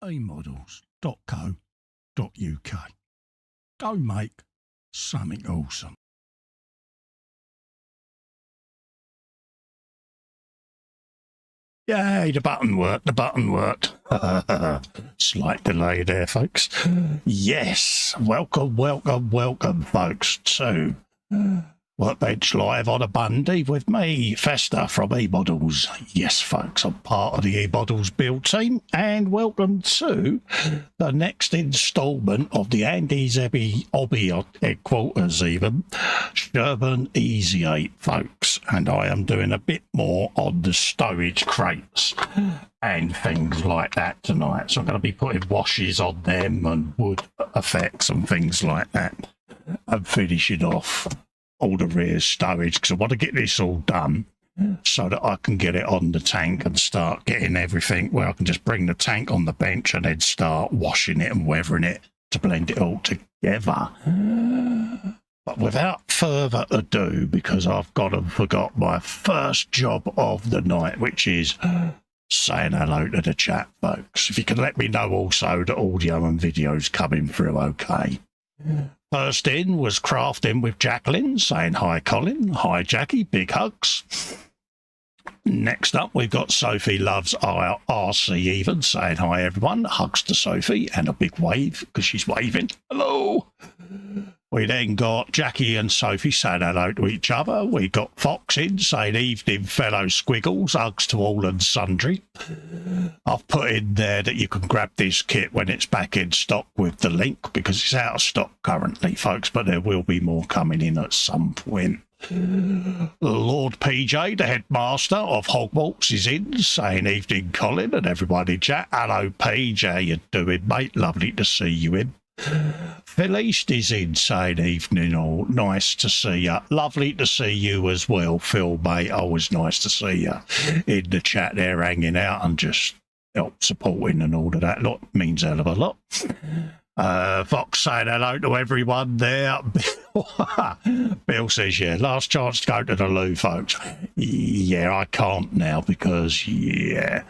eModels.co.uk. Go make something awesome. Yay, the button worked. Slight delay there, folks. Yes, welcome, folks, to Workbench Live on a Monday with me, Festa from eModels. Yes, folks, I'm part of the eModels build team, and welcome to the next instalment of the Andy's Hobby headquarters, even Sherman Easy 8, folks. And I am doing a bit more on the storage crates and things like that tonight. So I'm going to be putting washes on them and wood effects and things like that, and finishing off all the rear storage, because I want to get this all done so that I can get it on the tank and start getting everything where I can just bring the tank on the bench and then start washing it and weathering it to blend it all together. But without further ado, because I've got and forgot my first job of the night, which is saying hello to the chat, folks. If you can let me know also that audio and video's coming through okay. First in was crafting with Jacqueline, saying hi Colin, hi Jackie, big hugs. Next up we've got Sophie loves our RC even, saying hi everyone, hugs to Sophie and a big wave because she's waving. Hello. We then got Jackie and Sophie saying hello to each other. We got Fox in saying evening fellow squiggles, hugs to all and sundry. I've put in there that you can grab this kit when it's back in stock with the link, because it's out of stock currently, folks, but there will be more coming in at some point. Lord PJ, the headmaster of Hogwarts, is in saying evening Colin and everybody in chat. Hello PJ, how you doing mate? Lovely to see you in. Felice is in saying evening all, nice to see you. Lovely to see you as well, Phil mate. Always nice to see you in the chat there, hanging out and just help supporting and all of that lot. Means a hell of a lot. Fox saying hello to everyone there. Bill says, yeah, last chance to go to the loo, folks. Yeah, I can't now because, yeah.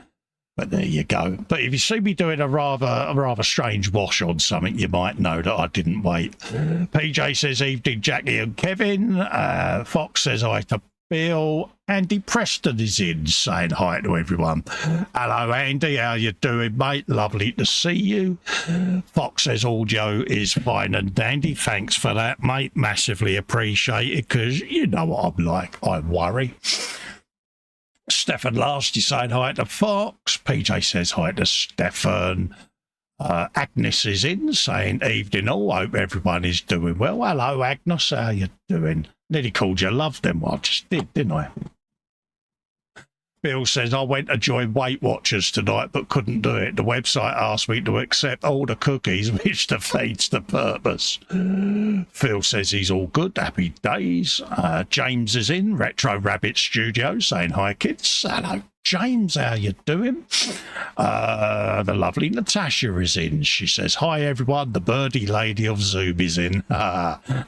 But there you go. But if you see me doing a rather strange wash on something, you might know that I didn't wait. PJ says, evening, Jackie and Kevin. Fox says hi to Bill. Andy Preston is in, saying hi to everyone. Hello, Andy. How you doing, mate? Lovely to see you. Fox says audio is fine and dandy. Thanks for that, mate. Massively appreciated, because you know what I'm like. I worry. Stefan last is saying hi to Fox. PJ says hi to Stefan. Agnes is in saying evening all. Hope everyone is doing well. Hello Agnes, how you doing? Nearly called you love them. Well, I just did, didn't I? Bill says, I went to join Weight Watchers tonight but couldn't do it. The website asked me to accept all the cookies, which defeats the purpose. Phil says he's all good. Happy days. James is in, Retro Rabbit Studio, saying hi kids. Hello James, how you doing? The lovely Natasha is in. She says, hi everyone. The birdie lady of Zoom is in.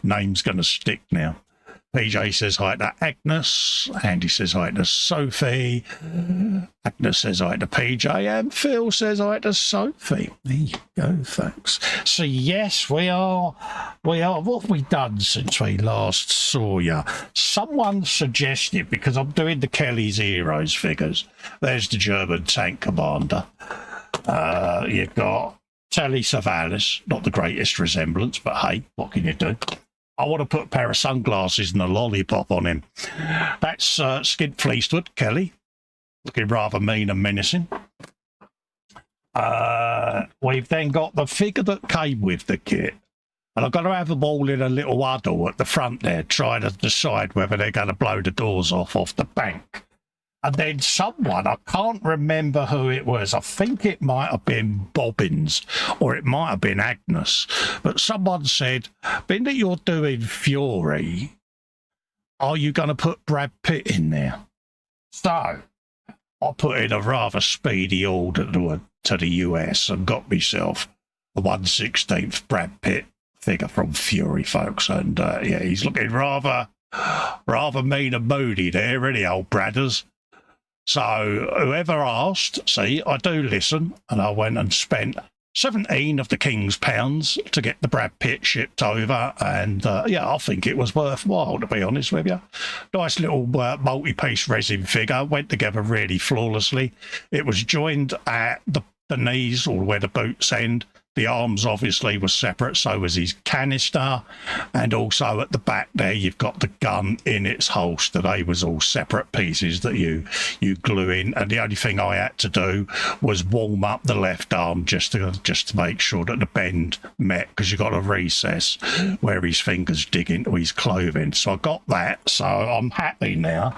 Name's going to stick now. PJ says hi to Agnes. Andy says hi to Sophie. Agnes says hi to PJ. And Phil says hi to Sophie. There you go, folks. So, yes, we are. What have we done since we last saw you? Someone suggested, because I'm doing the Kelly's Heroes figures. There's the German tank commander. You've got Telly Savalas. Not the greatest resemblance, but hey, what can you do? I want to put a pair of sunglasses and a lollipop on him. That's Skid Fleecewood, Kelly. Looking rather mean and menacing. We've then got the figure that came with the kit. And I've got to have them all in a little huddle at the front there, trying to decide whether they're going to blow the doors off the bank. And then someone, I can't remember who it was, I think it might have been Bobbins or it might have been Agnes, but someone said, being that you're doing Fury, are you going to put Brad Pitt in there? So I put in a rather speedy order to the US and got myself a 1/16 Brad Pitt figure from Fury, folks. And yeah, he's looking rather mean and moody there, really, old Bradders. So whoever asked, see, I do listen, and I went and spent 17 of the King's pounds to get the Brad Pitt shipped over, and yeah, I think it was worthwhile, to be honest with you. Nice little multi-piece resin figure, went together really flawlessly. It was joined at the knees, or where the boots end. The arms obviously were separate, so was his canister, and also at the back there you've got the gun in its holster. They was all separate pieces that you glue in, and the only thing I had to do was warm up the left arm just to make sure that the bend met, because you've got a recess where his fingers dig into his clothing. So I got that, so I'm happy now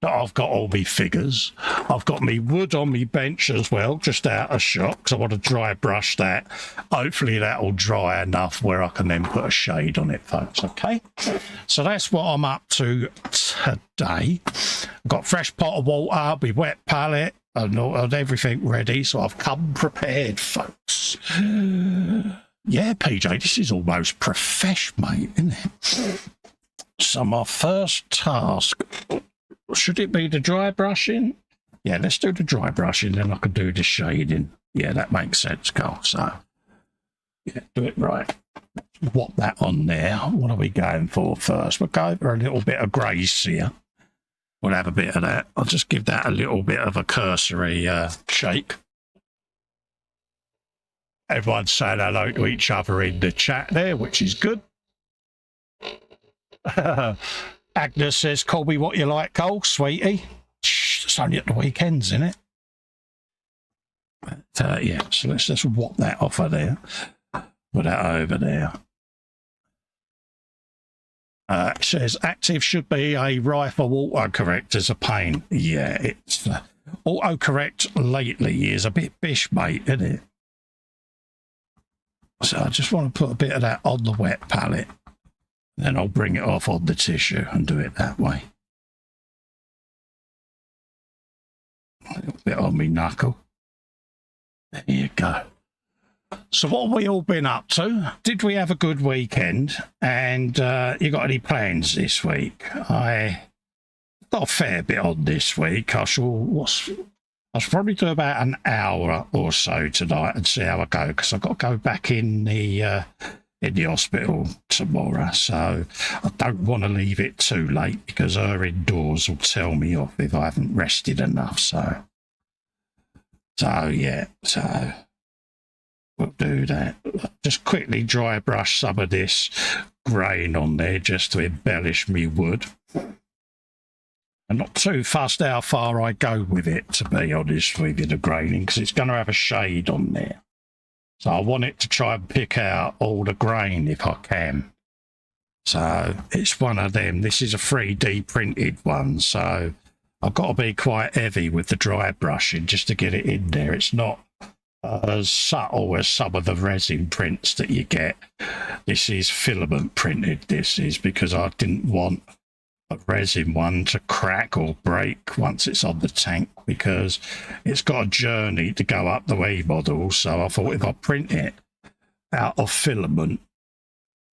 that I've got all my figures. I've got me wood on me bench as well, just out of shot, because I want to dry brush that. Hopefully that'll dry enough where I can then put a shade on it, folks. Okay, so that's what I'm up to today. I've got fresh pot of water, my wet palette, and everything ready, so I've come prepared, folks. Yeah, PJ, this is almost professional, mate, isn't it? So my first task, should it be the dry brushing? Yeah, let's do the dry brushing, then I can do the shading. Yeah, that makes sense, Carl. So, yeah, do it right. Whop that on there. What are we going for first? We'll go for a little bit of greys here. We'll have a bit of that. I'll just give that a little bit of a cursory shake. Everyone's saying hello to each other in the chat there, which is good. Agnes says, call me what you like, Cole, sweetie. Shh, it's only at the weekends, isn't it? But, yeah, so let's just whop that off of there. Put that over there. It says, active should be a rifle autocorrect as a pain. Yeah, it's autocorrect lately is a bit bish, mate, isn't it? So I just want to put a bit of that on the wet palette. Then I'll bring it off on the tissue and do it that way. A little bit on me knuckle. There you go. So what have we all been up to? Did we have a good weekend? And you got any plans this week? I got a fair bit on this week. I'll probably do about an hour or so tonight and see how I go, because I've got to go back in the hospital tomorrow, so I don't want to leave it too late, because her indoors will tell me off if I haven't rested enough. So yeah, so we'll do that. Just quickly dry brush some of this grain on there just to embellish me wood. I'm not too fussed how far I go with it, to be honest with you, the graining, because it's going to have a shade on there. So I want it to try and pick out all the grain if I can. So it's one of them. This is a 3D printed one, so I've got to be quite heavy with the dry brushing just to get it in there. It's not as subtle as some of the resin prints that you get. This is filament printed, this is, because I didn't want a resin one to crack or break once it's on the tank, because it's got a journey to go up the eModels. So I thought if I print it out of filament,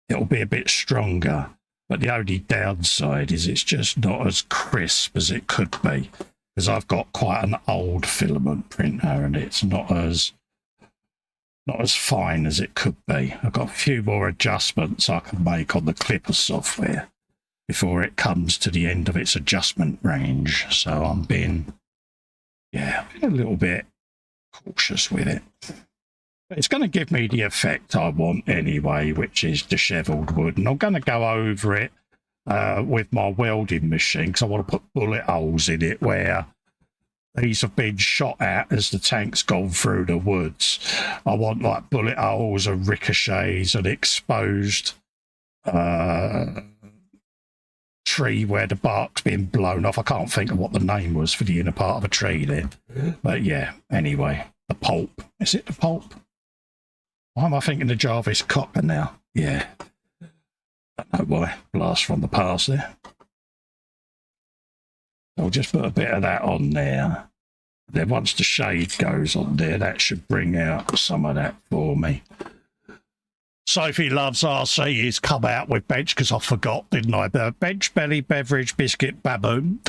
it'll be a bit stronger. But the only downside is it's just not as crisp as it could be, because I've got quite an old filament printer and it's not as fine as it could be. I've got a few more adjustments I can make on the Clipper software before it comes to the end of its adjustment range. So I'm being a little bit cautious with it. But it's going to give me the effect I want anyway, which is dishevelled wood. And I'm going to go over it with my welding machine, because I want to put bullet holes in it where these have been shot at as the tank's gone through the woods. I want like bullet holes and ricochets and exposed tree where the bark's been blown off. I can't think of what the name was for the inner part of a tree there. But yeah, anyway, the pulp. Is it the pulp? Why am I thinking the Jarvis Cocker now? Yeah. Don't know why. Blast from the past there. I'll just put a bit of that on there. Then once the shade goes on there, that should bring out some of that for me. Sophie Loves RC has come out with Bench, because I forgot, didn't I? Bench Belly Beverage Biscuit Baboon.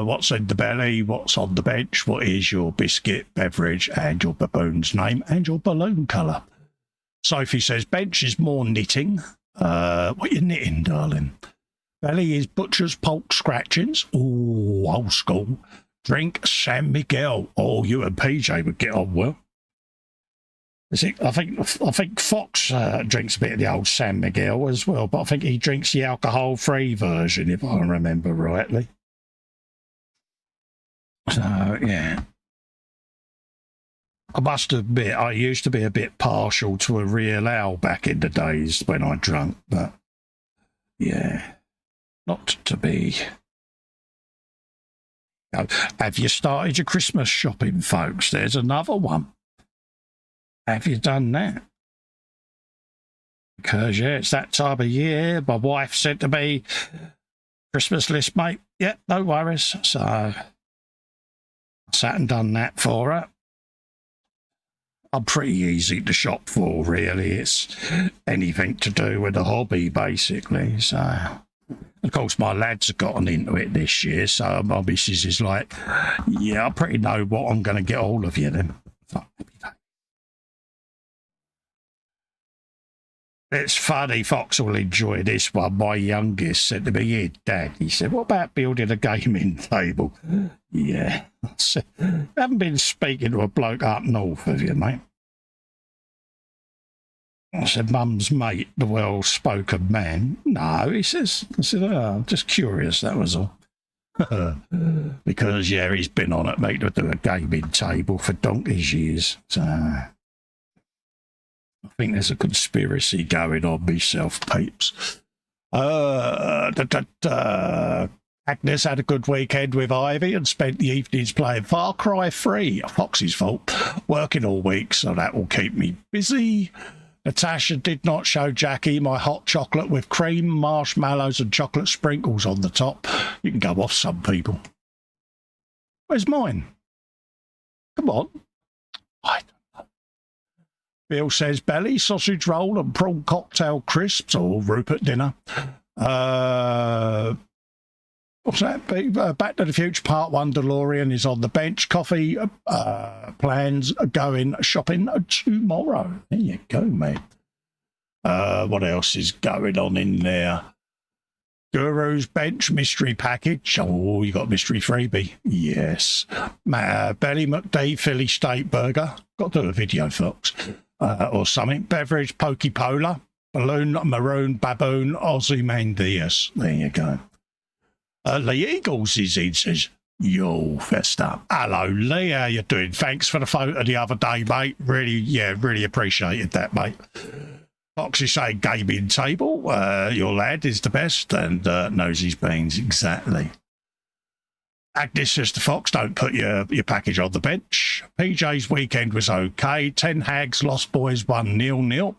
What's in the belly? What's on the bench? What is your biscuit, beverage, and your baboon's name, and your balloon colour? Sophie says, bench is more knitting. What you knitting, darling? Belly is butcher's pork scratchings. Oh, old school. Drink San Miguel. Oh, you and PJ would get on well. I think Fox drinks a bit of the old San Miguel as well, but I think he drinks the alcohol-free version, if I remember rightly. So, yeah. I must admit, I used to be a bit partial to a real ale back in the days when I drank, but yeah, not to be. Oh, have you started your Christmas shopping, folks? There's another one. Have you done that? Because, yeah, it's that time of year. My wife said to me, Christmas list, mate. Yeah, no worries. So I sat and done that for her. I'm pretty easy to shop for, really. It's anything to do with a hobby, basically. So, of course, my lads have gotten into it this year. So my missus is like, yeah, I pretty know what I'm going to get all of you then. It's funny, Fox will enjoy this one. My youngest said to me, yeah, Dad, he said, what about building a gaming table? Yeah. I said, haven't been speaking to a bloke up north, have you, mate? I said, Mum's mate, the well-spoken man. No, he says. I said, oh, I'm just curious, that was all. Because, yeah, he's been on it, mate, to do a gaming table for donkey's years. So I think there's a conspiracy going on myself, peeps. Agnes had a good weekend with Ivy and spent the evenings playing Far Cry 3. Foxy's fault. Working all week, so that will keep me busy. Natasha did not show Jackie my hot chocolate with cream, marshmallows and chocolate sprinkles on the top. You can go off some people. Where's mine? Come on. I don't know. Bill says belly, sausage roll and prawn cocktail crisps or Rupert dinner. What's that? Back to the Future Part 1 DeLorean is on the bench. Coffee plans going shopping tomorrow. There you go, mate. What else is going on in there? Guru's bench mystery package. Oh, you got mystery freebie. Yes. Belly McD Philly steak burger. Got to do a video, folks. Or something. Beverage Pokey Polar. Balloon Maroon Baboon Ozymandias. There you go. Lee Eagles is in, says, yo, Festa. Hello, Lee, how you doing? Thanks for the photo the other day, mate. Really appreciated that, mate. Foxy saying gaming table. Your lad is the best and knows his beans exactly. Agnes says to Fox, don't put your package on the bench. PJ's weekend was okay. 10 hags, Lost Boys 1-0.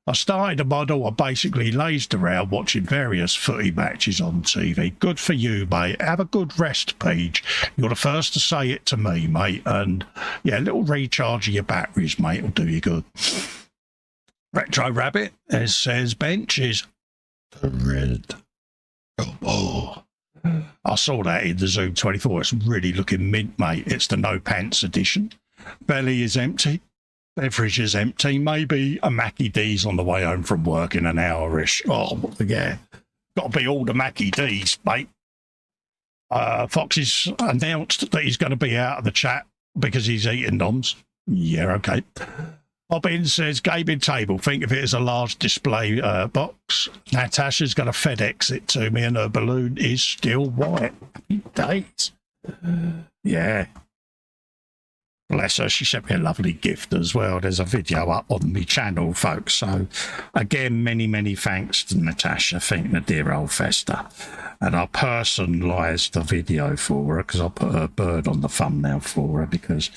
I started a model. I basically lazed around watching various footy matches on TV. Good for you, mate. Have a good rest, Paige. You're the first to say it to me, mate. And, yeah, a little recharge of your batteries, mate, will do you good. Retro Rabbit says bench is red. Oh. I saw that in the Zoom 24. It's really looking mint, mate. It's the no pants edition. Belly is empty. Beverage is empty. Maybe a Mackie D's on the way home from work in an hour-ish. Oh, yeah. Got to be all the Mackie D's, mate. Foxy's announced that he's going to be out of the chat because he's eating noms. Yeah, okay. Bobbin says, gaming table. Think of it as a large display box. Natasha's going to FedEx it to me and her balloon is still white. Happy days. Yeah. Bless her. She sent me a lovely gift as well. There's a video up on my channel, folks. So, again, many thanks to Natasha. Thank the dear old Festa. And I personalised the video for her because I put her bird on the thumbnail for her because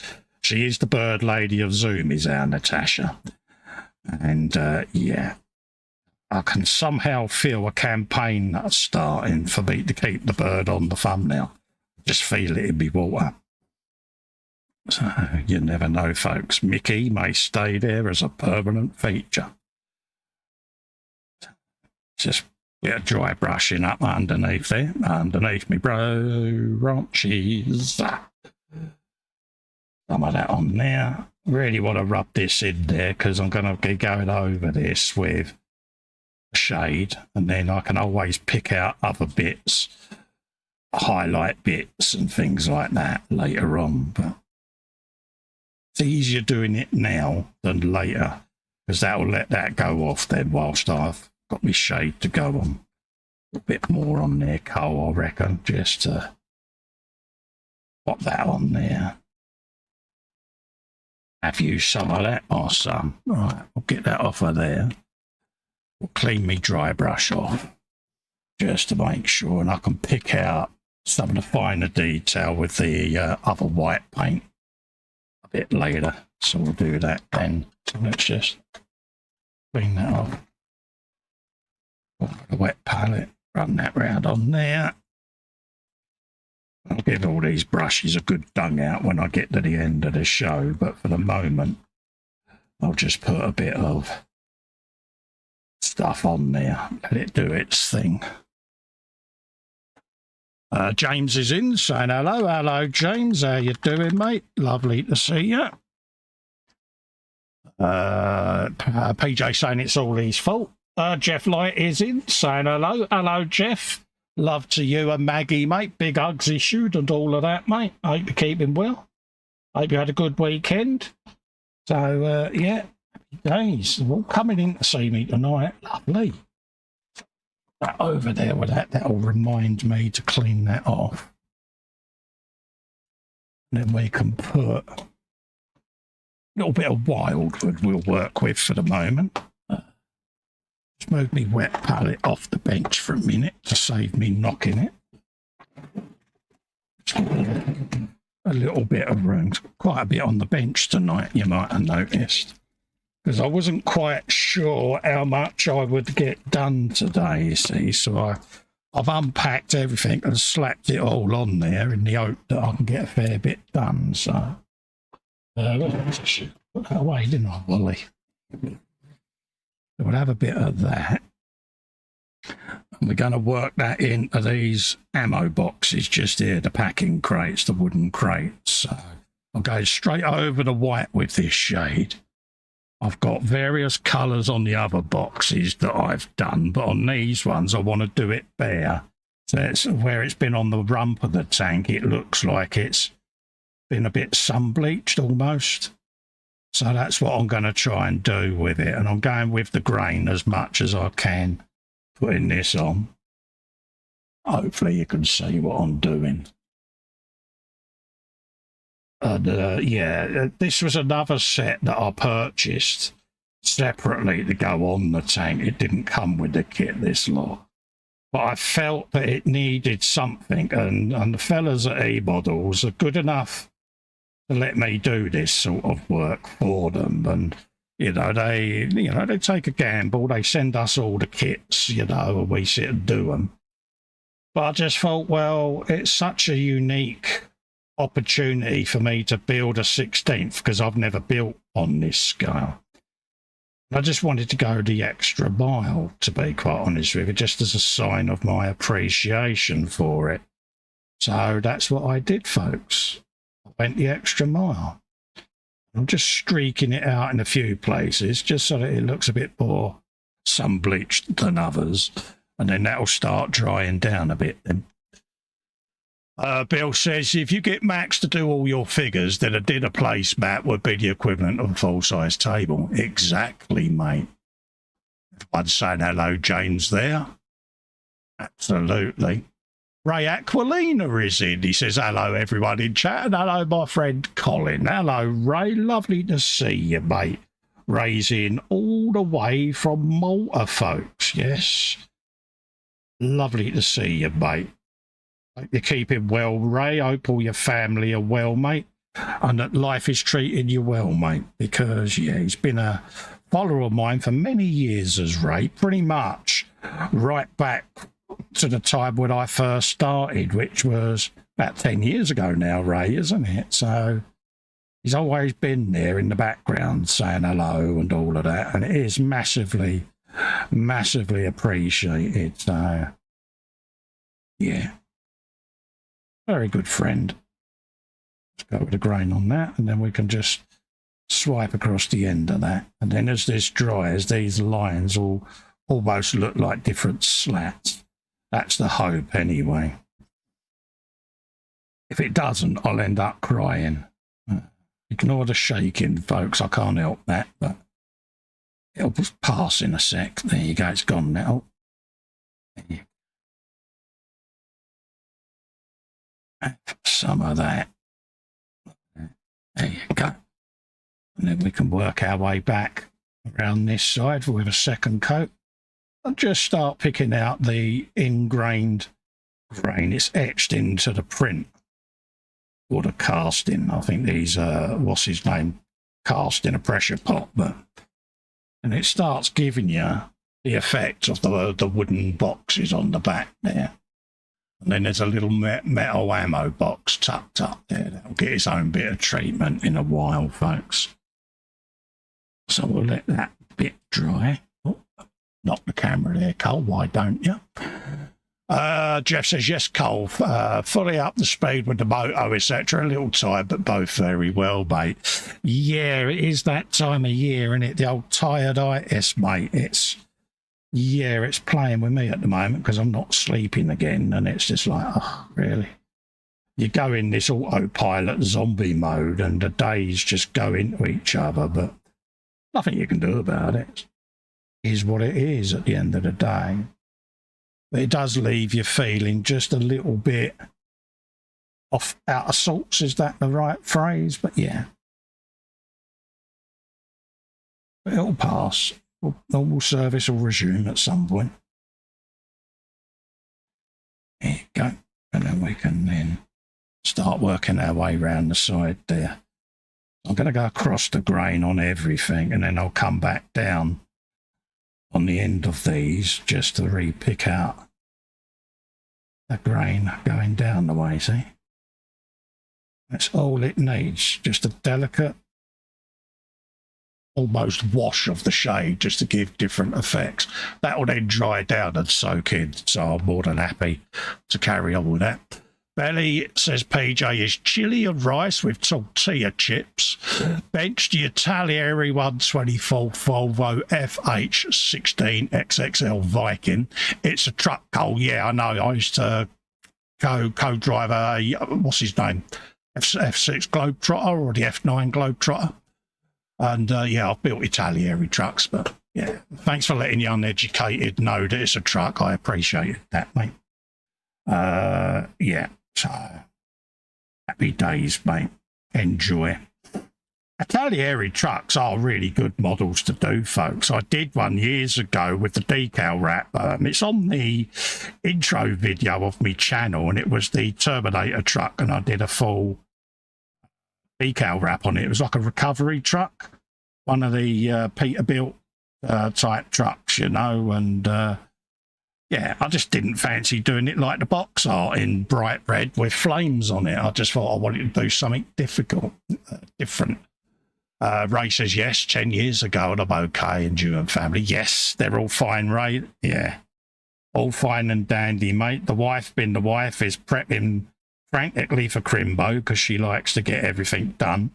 she is the bird lady of Zoom, is our Natasha. And, yeah, I can somehow feel a campaign starting for me to keep the bird on the thumbnail. Just feel it in me water. So, you never know, folks. Mickey may stay there as a permanent feature. Just Bit of dry brushing up underneath there, underneath me branches. Some of that on there. Really want to rub this in there because I'm going to be going over this with a shade, and then I can always pick out other bits, highlight bits and things like that later on. But it's easier doing it now than later, because that will let that go off then whilst I've got my shade to go on. A bit more on there, Cole, I reckon, just to pop that on there. Have you some of that or some? Right, I'll get that off of there. We'll clean me dry brush off just to make sure, and I can pick out some of the finer detail with the other white paint a bit later. So we'll do that then. So let's just clean that off. The wet palette, run that round on there. I'll give all these brushes a good dung out when I get to the end of the show, but for the moment I'll just put a bit of stuff on there, let it do its thing. James is in, saying hello. Hello, James. How you doing, mate? Lovely to see you. PJ saying it's all his fault. Jeff Light is in, saying hello. Hello, Jeff. Love to you and Maggie, mate. Big hugs issued and all of that, mate. Hope you're keeping well. Hope you had a good weekend. So, yeah, happy days. They're all coming in to see me tonight. Lovely. That over there with that'll remind me to clean that off. And then we can put a little bit of wildwood we'll work with for the moment. Just move me wet palette off the bench for a minute to save me knocking it. A little bit of room, quite a bit on the bench tonight, you might have noticed, because I wasn't quite sure how much I would get done today, you see, so I've unpacked everything and slapped it all on there in the hope that I can get a fair bit done. So put that away, didn't I, Wally? We'll have a bit of that. And we're going to work that into these ammo boxes just here, the packing crates, the wooden crates. So I'll go straight over the white with this shade. I've got various colours on the other boxes that I've done, but on these ones I want to do it bare. So it's where it's been on the rump of the tank, it looks like it's been a bit sun-bleached almost. So that's what I'm going to try and do with it. And I'm going with the grain as much as I can, putting this on. Hopefully you can see what I'm doing. And yeah, this was another set that I purchased separately to go on the tank. It didn't come with the kit, this lot. But I felt that it needed something, and the fellas at eModels are good enough to let me do this sort of work for them. And they take a gamble, they send us all the kits, and we sit and do them. But I just thought, well, it's such a unique opportunity for me to build a 16th, because I've never built on this scale. I just wanted to go the extra mile, to be quite honest with you, just as a sign of my appreciation for it. So that's what I did, folks. I went the extra mile. I'm just streaking it out in a few places, just so that it looks a bit more sun-bleached than others, and then that'll start drying down a bit then. Bill says, if you get Max to do all your figures, then a dinner placemat would be the equivalent of a full-size table. Exactly, mate. Everyone's saying hello, James, there. Absolutely. Ray Aquilina is in. He says, hello, everyone in chat, and hello, my friend Colin. Hello, Ray. Lovely to see you, mate. Ray's in all the way from Malta, folks. Yes. Lovely to see you, mate. Hope you're keeping well, Ray. Hope all your family are well, mate, and that life is treating you well, mate, because, yeah, he's been a follower of mine for many years as Ray, pretty much right back to the time when I first started, which was about 10 years ago now, Ray, isn't it? So he's always been there in the background saying hello and all of that, and it is massively Massively appreciated. Yeah, very good friend. Let's go with the grain on that, and then we can just swipe across the end of that. And then as this dries, these lines will almost look like different slats. That's the hope anyway. If it doesn't, I'll end up crying. Ignore the shaking, folks. I can't help that, but it'll pass in a sec. There you go. It's gone now. Some of that. There you go. And then we can work our way back around this side with a second coat. I'll just start picking out the ingrained grain. It's etched into the print or the casting. I think these what's his name, cast in a pressure pot, and it starts giving you the effect of the wooden boxes on the back there. And then there's a little metal ammo box tucked up there. That'll get its own bit of treatment in a while, folks. So we'll let that bit dry. Oh, knock the camera there, Cole. Why don't you? Jeff says, yes, Cole. Fully up the speed with the moto, etc. A little tired, but both very well, mate. Yeah, it is that time of year, isn't it? The old tired-itis, mate. It's playing with me at the moment because I'm not sleeping again, and it's just like, oh, really? You go in this autopilot zombie mode, and the days just go into each other, but nothing you can do about it. It is what it is at the end of the day. But it does leave you feeling just a little bit off, out of sorts. Is that the right phrase? But yeah. But it'll pass. Normal service will resume at some point. There you go. And then we can then start working our way around the side there. I'm going to go across the grain on everything, and then I'll come back down on the end of these just to re-pick out the grain going down the way, see? That's all it needs, just a delicate, almost wash of the shade just to give different effects. That will then dry down and soak in, so I'm more than happy to carry on with that. Belly says PJ is chili and rice with tortilla chips. Bench the Italieri 124 Volvo FH16 XXL Viking. It's a truck, Cole. Yeah, I know. I used to co-drive a, what's his name? F6 Globetrotter or the F9 Globetrotter. And yeah, I've built Italieri trucks, but yeah, thanks for letting the uneducated know that it's a truck. I appreciate that, mate. Yeah. So, happy days, mate. Enjoy. Italieri trucks are really good models to do, folks. I did one years ago with the decal wrap. It's on the intro video of my channel, and it was the Terminator truck, and I did a full decal wrap on it. It was like a recovery truck, one of the Peterbilt type trucks, you know, and yeah, I just didn't fancy doing it like the box art in bright red with flames on it. I just thought I wanted to do something different. Ray says, yes, 10 years ago, and I'm okay, and you and family. Yes, they're all fine, Ray. Yeah, all fine and dandy, mate. The wife, being the wife, is prepping frantically for Crimbo because she likes to get everything done.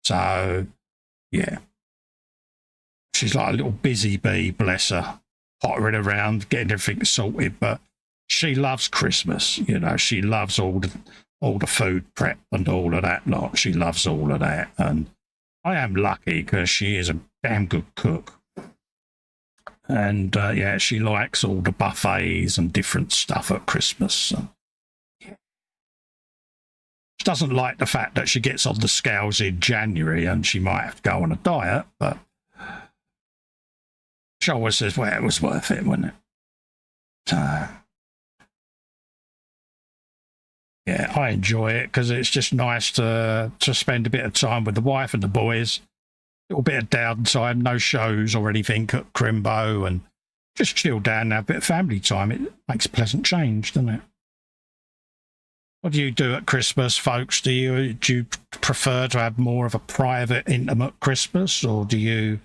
So, yeah. She's like a little busy bee, bless her. Pottering around, getting everything sorted, but she loves Christmas. You know, she loves all the food prep and all of that lot. She loves all of that, and I am lucky because she is a damn good cook. And yeah, she likes all the buffets and different stuff at Christmas. So, yeah. She doesn't like the fact that she gets on the scales in January and she might have to go on a diet, but she always says, well, it was worth it, wasn't it? So, yeah, I enjoy it because it's just nice to spend a bit of time with the wife and the boys. A little bit of downtime, no shows or anything at Crimbo, and just chill down and have a bit of family time. It makes a pleasant change, doesn't it? What do you do at Christmas, folks? Do you prefer to have more of a private, intimate Christmas, or do you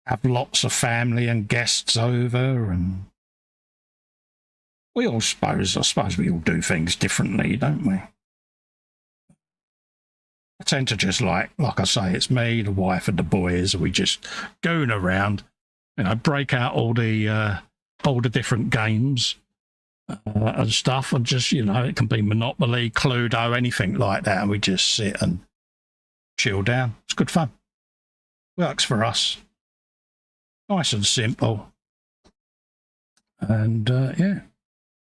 have lots of family and guests over, and I suppose we all do things differently, don't we? I tend to just like I say, it's me, the wife, and the boys. We just goon around, break out all the different games and stuff, and just it can be Monopoly, Cluedo, anything like that, and we just sit and chill down. It's good fun. Works for us. Nice and simple, and yeah,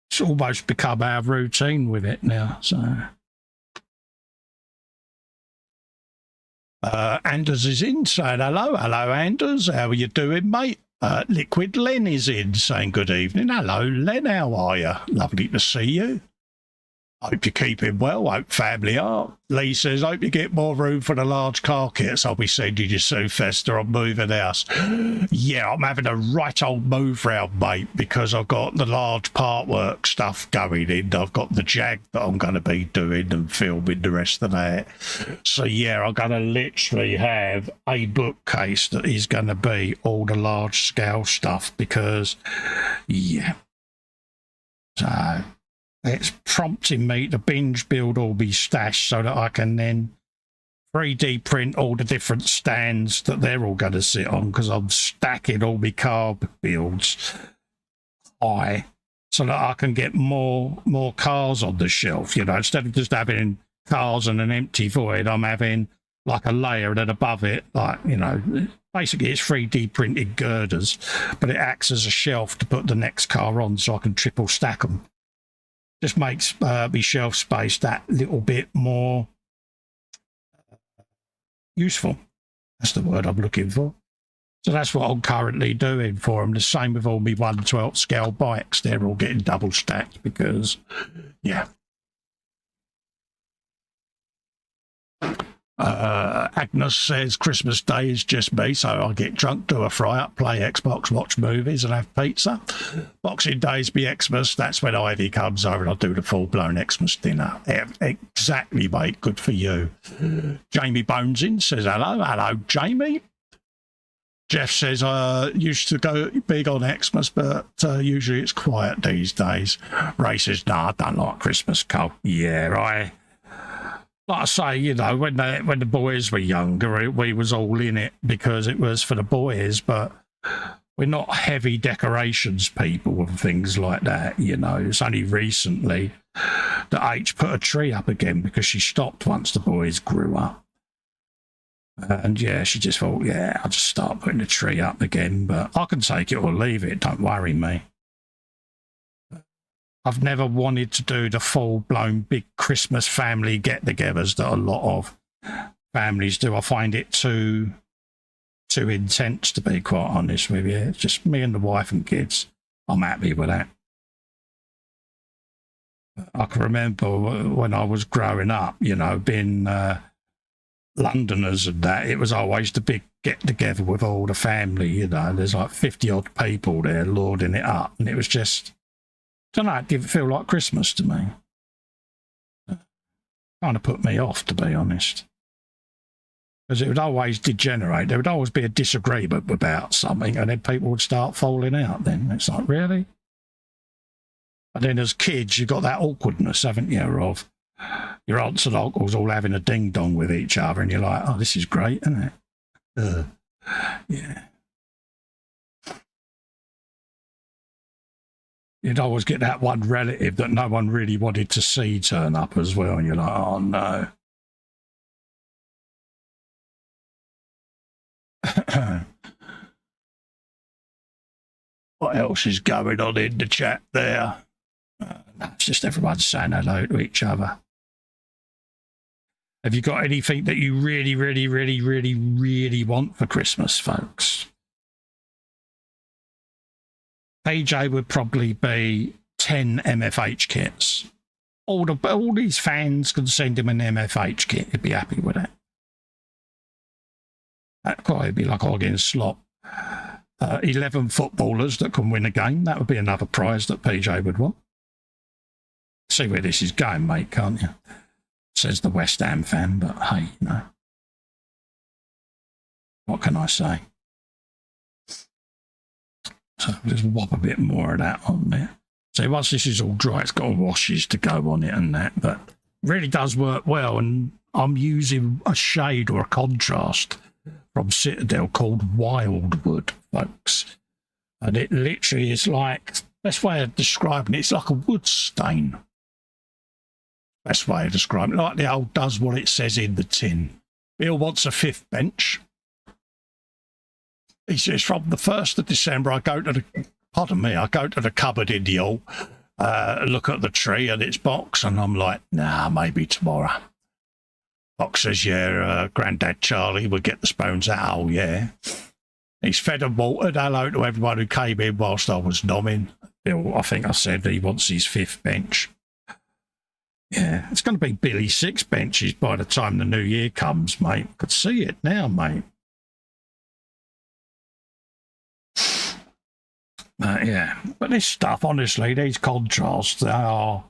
it's almost become our routine with it now. So. Anders is in saying hello. Hello, Anders. How are you doing, mate? Liquid Len is in saying good evening. Hello, Len. How are you? Lovely to see you. Hope you're keeping well. Hope family are. Lee says, hope you get more room for the large car kits. I'll be sending you soon, Festa. I'm moving house. Yeah, I'm having a right old move round, mate, because I've got the large part work stuff going in. I've got the Jag that I'm going to be doing and filming the rest of that. So, yeah, I'm going to literally have a bookcase that is going to be all the large scale stuff because, yeah. So... it's prompting me to binge build all these stash so that I can then 3D print all the different stands that they're all going to sit on because I'm stacking all my carb builds high so that I can get more cars on the shelf. Instead of just having cars and an empty void, I'm having like a layer and then above it, basically it's 3D printed girders, but it acts as a shelf to put the next car on so I can triple stack them. Just makes my shelf space that little bit more useful. That's the word I'm looking for. So that's what I'm currently doing for them. The same with all my 1/12 scale bikes. They're all getting double stacked because, yeah. Agnes says Christmas Day is just me, so I get drunk, do a fry-up, play Xbox, watch movies and have pizza. Boxing Day's be Xmas. That's when Ivy comes over and I'll do the full-blown Xmas dinner. Exactly, mate. Good for you. Jamie Bones in says hello. Hello, Jamie. Jeff says, used to go big on Xmas, but usually it's quiet these days. Ray says, no, I don't like Christmas, Cole. Yeah, like I say, when the boys were younger, we was all in it because it was for the boys, but we're not heavy decorations people and things like that, It's only recently that H put a tree up again because she stopped once the boys grew up. And, yeah, she just thought, yeah, I'll just start putting the tree up again, but I can take it or leave it, don't worry me. I've never wanted to do the full-blown big Christmas family get-togethers that a lot of families do. I find it too intense, to be quite honest with you. It's just me and the wife and kids. I'm happy with that. I can remember when I was growing up, being Londoners and that, it was always the big get-together with all the family, There's like 50-odd people there lording it up, and it was just... I don't know, it didn't feel like Christmas to me. Kind of put me off, to be honest. Because it would always degenerate. There would always be a disagreement about something, and then people would start falling out then. It's like, really? And then as kids, you've got that awkwardness, haven't you, of your aunts and uncles all having a ding-dong with each other, and you're like, oh, this is great, isn't it? Yeah. You'd always get that one relative that no one really wanted to see turn up as well, and you're like, oh no. What else is going on in the chat there? It's just everyone saying hello to each other. Have you got anything that you really, really, really, really, really want for Christmas, folks? AJ would probably be 10 MFH kits. All these fans can send him an MFH kit. He'd be happy with it. That'd probably be like Organ Slot. 11 footballers that can win a game. That would be another prize that PJ would want. See where this is going, mate, can't you? Says the West Ham fan, but hey, what can I say? So just whop a bit more of that on there. So once this is all dry, it's got washes to go on it and that, but really does work well. And I'm using a shade or a contrast from Citadel called Wildwood, folks. And it literally is like, best way of describing it, it's like a wood stain. Best way of describing it, like the old does what it says in the tin. Bill wants a fifth bench. He says from the 1st of December, I go to the cupboard in the hall, look at the tree and its box, and I'm like, nah, maybe tomorrow. Box says, yeah, Grandad Charlie would get the spoons out. Oh, yeah. He's fed and watered. Hello to everyone who came in whilst I was nomming. Bill, I think I said he wants his fifth bench. Yeah, it's going to be Billy 6 benches by the time the new year comes, mate. I could see it now, mate. Yeah, but this stuff, honestly, these contrasts, they are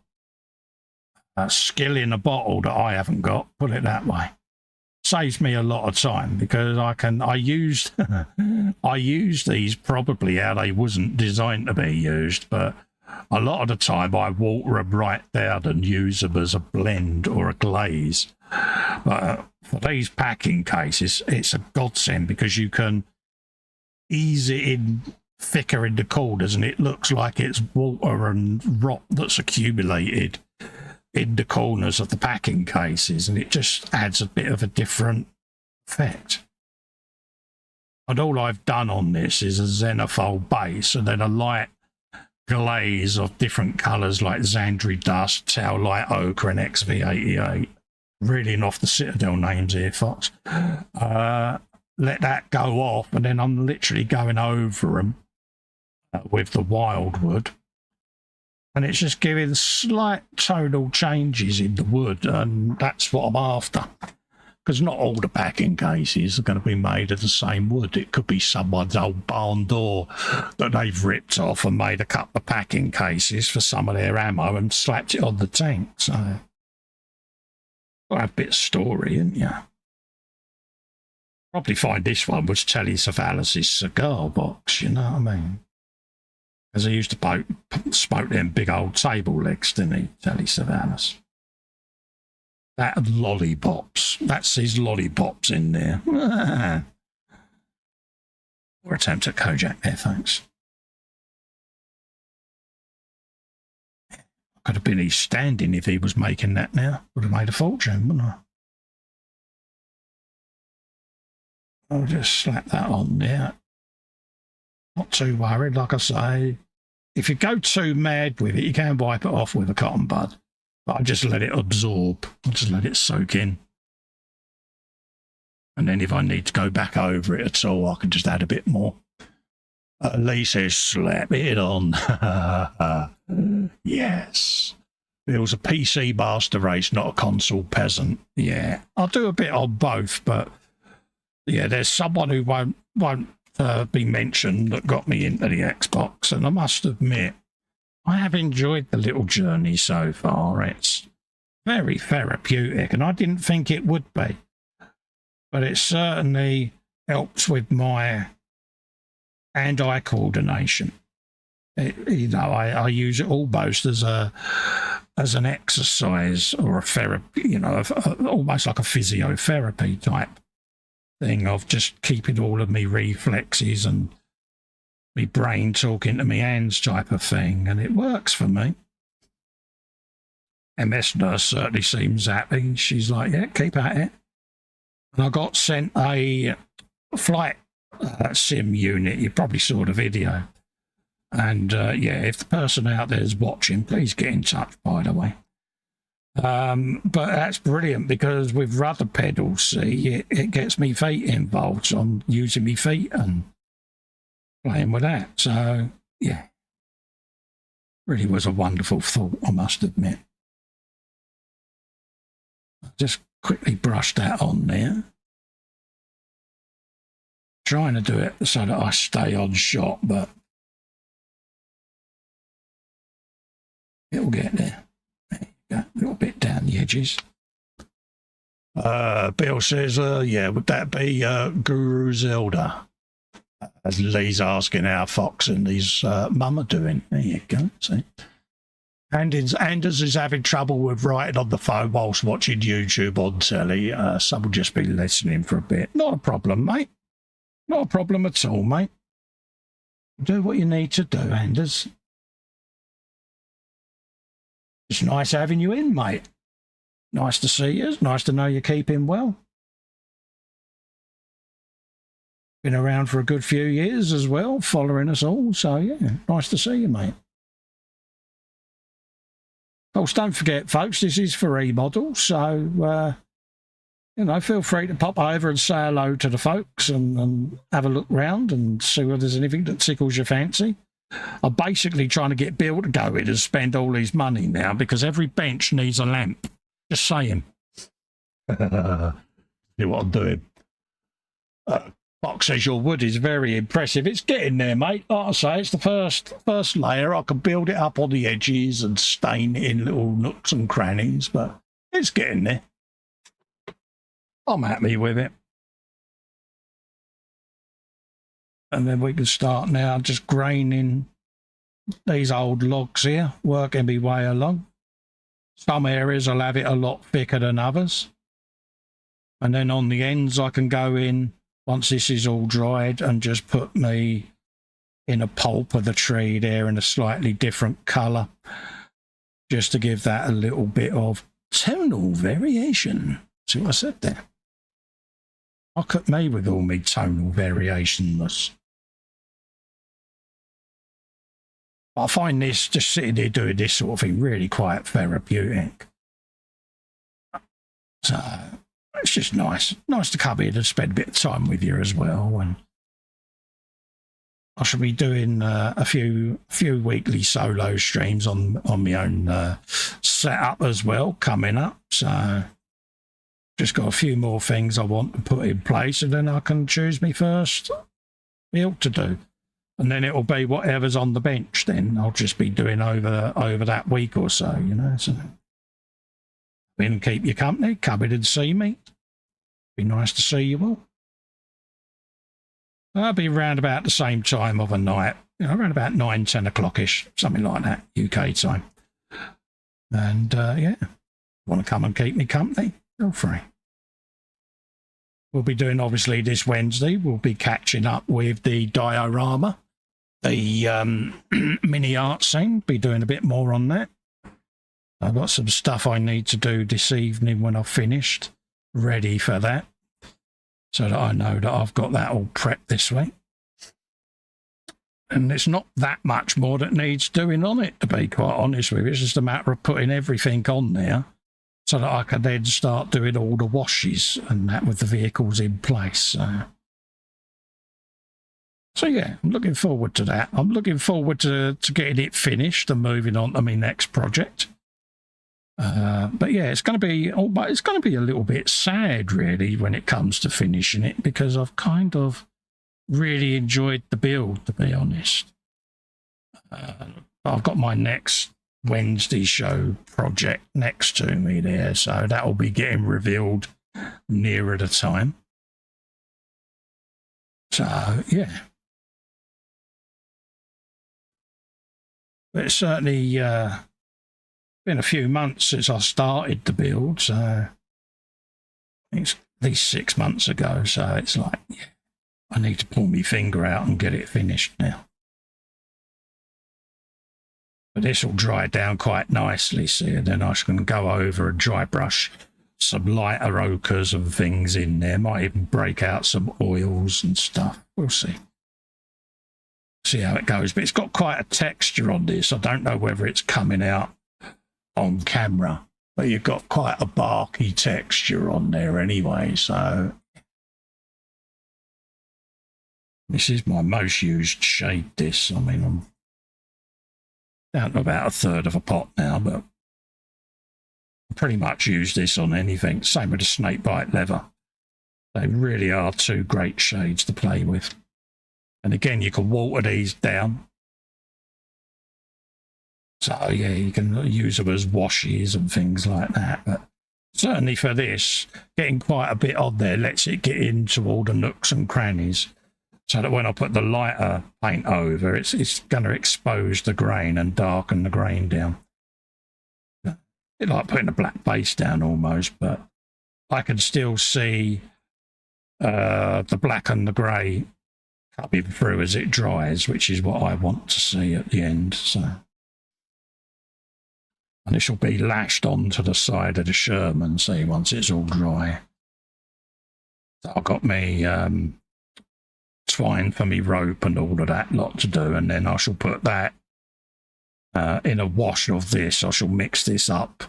a skill in a bottle that I haven't got, put it that way. Saves me a lot of time because I used I used these probably how they wasn't designed to be used, but a lot of the time I water them right down and use them as a blend or a glaze. But for these packing cases, it's a godsend because you can ease it in thicker in the corners and it looks like it's water and rot that's accumulated in the corners of the packing cases, and it just adds a bit of a different effect. And all I've done on this is a xenophil base and then a light glaze of different colours like Xandri Dust, Tau Light Ochre and XV88. Reading off the Citadel names here, Fox. Let that go off and then I'm literally going over them with the Wildwood. And it's just giving slight tonal changes in the wood, and that's what I'm after. Because not all the packing cases are going to be made of the same wood. It could be someone's old barn door that they've ripped off and made a couple of packing cases for some of their ammo and slapped it on the tank. So, got to have a bit of story, haven't you? Probably find this one was Telly Savalas' cigar box, you know what I mean? Because he used to smoke them big old table legs, didn't he, Telly Savalas? That and lollipops. That's his lollipops in there. Or attempt at Kojak there, thanks. Could have been his standing if he was making that now. Would have made a fortune, wouldn't I? I'll just slap that on there. Not too worried, like I say. If you go too mad with it, you can wipe it off with a cotton bud. But I just let it absorb. I just let it soak in. And then if I need to go back over it at all, I can just add a bit more. Lee says, slap it on. Yes. Bill's a PC master race, not a console peasant. Yeah. I'll do a bit on both, but yeah, there's someone who won't be mentioned that got me into the Xbox, and I must admit, I have enjoyed the little journey so far. It's very therapeutic, and I didn't think it would be, but it certainly helps with my hand-eye coordination. I use it almost as an exercise or a therapy, almost like a physiotherapy type thing of just keeping all of me reflexes and me brain talking to me hands type of thing, and it works for me. MS Nurse certainly seems happy. She's like, yeah, keep at it. And I got sent a flight sim unit. You probably saw the video. And yeah, if the person out there is watching, please get in touch, by the way. But that's brilliant because with rudder pedals, see, it gets me feet involved. So I'm using me feet and playing with that. So, yeah, really was a wonderful thought, I must admit. Just quickly brush that on there. Trying to do it so that I stay on shot, but it'll get there. There you go, a little bit down the edges. Bill says, yeah, would that be Guru Zelda? As Lee's asking how Fox and his mum are doing. There you go. See. Anders is having trouble with writing on the phone whilst watching YouTube on telly. So we'll just be listening for a bit. Not a problem, mate. Not a problem at all, mate. Do what you need to do, Anders. It's nice having you in, mate. Nice to see you. It's nice to know you're keeping well. Been around for a good few years as well, following us all. So, yeah, nice to see you, mate. Of course, don't forget, folks, this is for eModels. So, you know, feel free to pop over and say hello to the folks and have a look round and see whether there's anything that tickles your fancy. I'm basically trying to get Bill to go in and spend all his money now because every bench needs a lamp. Just saying. See what I'm doing. Fox says your wood is very impressive. It's getting there, mate. Like I say, it's the first layer. I can build it up on the edges and stain it in little nooks and crannies, but it's getting there. I'm happy with it. And then we can start now just graining these old logs here, working my way along. Some areas I'll have it a lot thicker than others. And then on the ends I can go in, once this is all dried, and just put me in a pulp of the tree there in a slightly different colour, just to give that a little bit of tonal variation. See what I said there? Look at me with all me tonal variations. I find this, just sitting there doing this sort of thing, really quite therapeutic. So it's just nice. Nice to come in and spend a bit of time with you as well. And I shall be doing a few weekly solo streams on my own setup as well coming up. So just got a few more things I want to put in place, and then I can choose me first build to do. And then it'll be whatever's on the bench then. I'll just be doing over that week or so, you know. So then keep you company, come in and see me. Be nice to see you all. I'll be around about the same time of a night, you know, around about 9, 10 o'clock-ish, something like that, UK time. And yeah, want to come and keep me company, feel free. We'll be doing, obviously, this Wednesday, we'll be catching up with the diorama, the mini art scene, be doing a bit more on that. I've got some stuff I need to do this evening when I've finished, ready for that, so that I know that I've got that all prepped this week. And it's not that much more that needs doing on it, to be quite honest with you. It's just a matter of putting everything on there so that I can then start doing all the washes and that with the vehicles in place. So yeah, I'm looking forward to that. I'm looking forward to getting it finished and moving on to my next project. But yeah, it's going to be a little bit sad, really, when it comes to finishing it, because I've kind of really enjoyed the build, to be honest. I've got my next Wednesday show project next to me there, so that will be getting revealed nearer the time. So yeah, but it's certainly been a few months since I started the build, so I think it's at least 6 months ago. So it's like, yeah, I need to pull my finger out and get it finished now. But this will dry down quite nicely, see, and then I can go over and dry brush some lighter ochres and things in there. Might even break out some oils and stuff. We'll see. See how it goes. But it's got quite a texture on this. I don't know whether it's coming out on camera, but you've got quite a barky texture on there anyway. So this is my most used shade, this. I mean, I'm down to about a third of a pot now, but I pretty much use this on anything. Same with the snakebite leather. They really are two great shades to play with. And again, you can water these down. So yeah, you can use them as washes and things like that. But certainly for this, getting quite a bit on there lets it get into all the nooks and crannies. so that when I put the lighter paint over, it's going to expose the grain and darken the grain down. It's like putting a black base down almost, but I can still see the black and the grey coming through as it dries, which is what I want to see at the end. So, and this will be lashed onto the side of the Sherman, see, once it's all dry. So I've got me twine for me rope and all of that lot to do, and then I shall put that in a wash of this. I shall mix this up,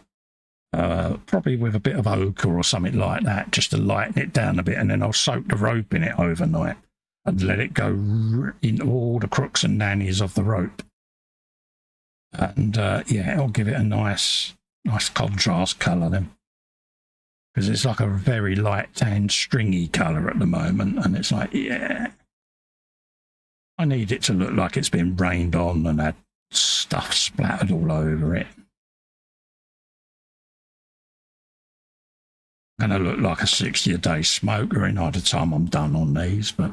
probably with a bit of ochre or something like that, just to lighten it down a bit, and then I'll soak the rope in it overnight and let it go into all the crooks and nannies of the rope. And yeah, it'll give it a nice contrast colour then, because it's like a very light tan stringy colour at the moment, and it's like, yeah, I need it to look like it's been rained on and had stuff splattered all over it. Gonna look like a 60-a-day smoker in by the time I'm done on these, but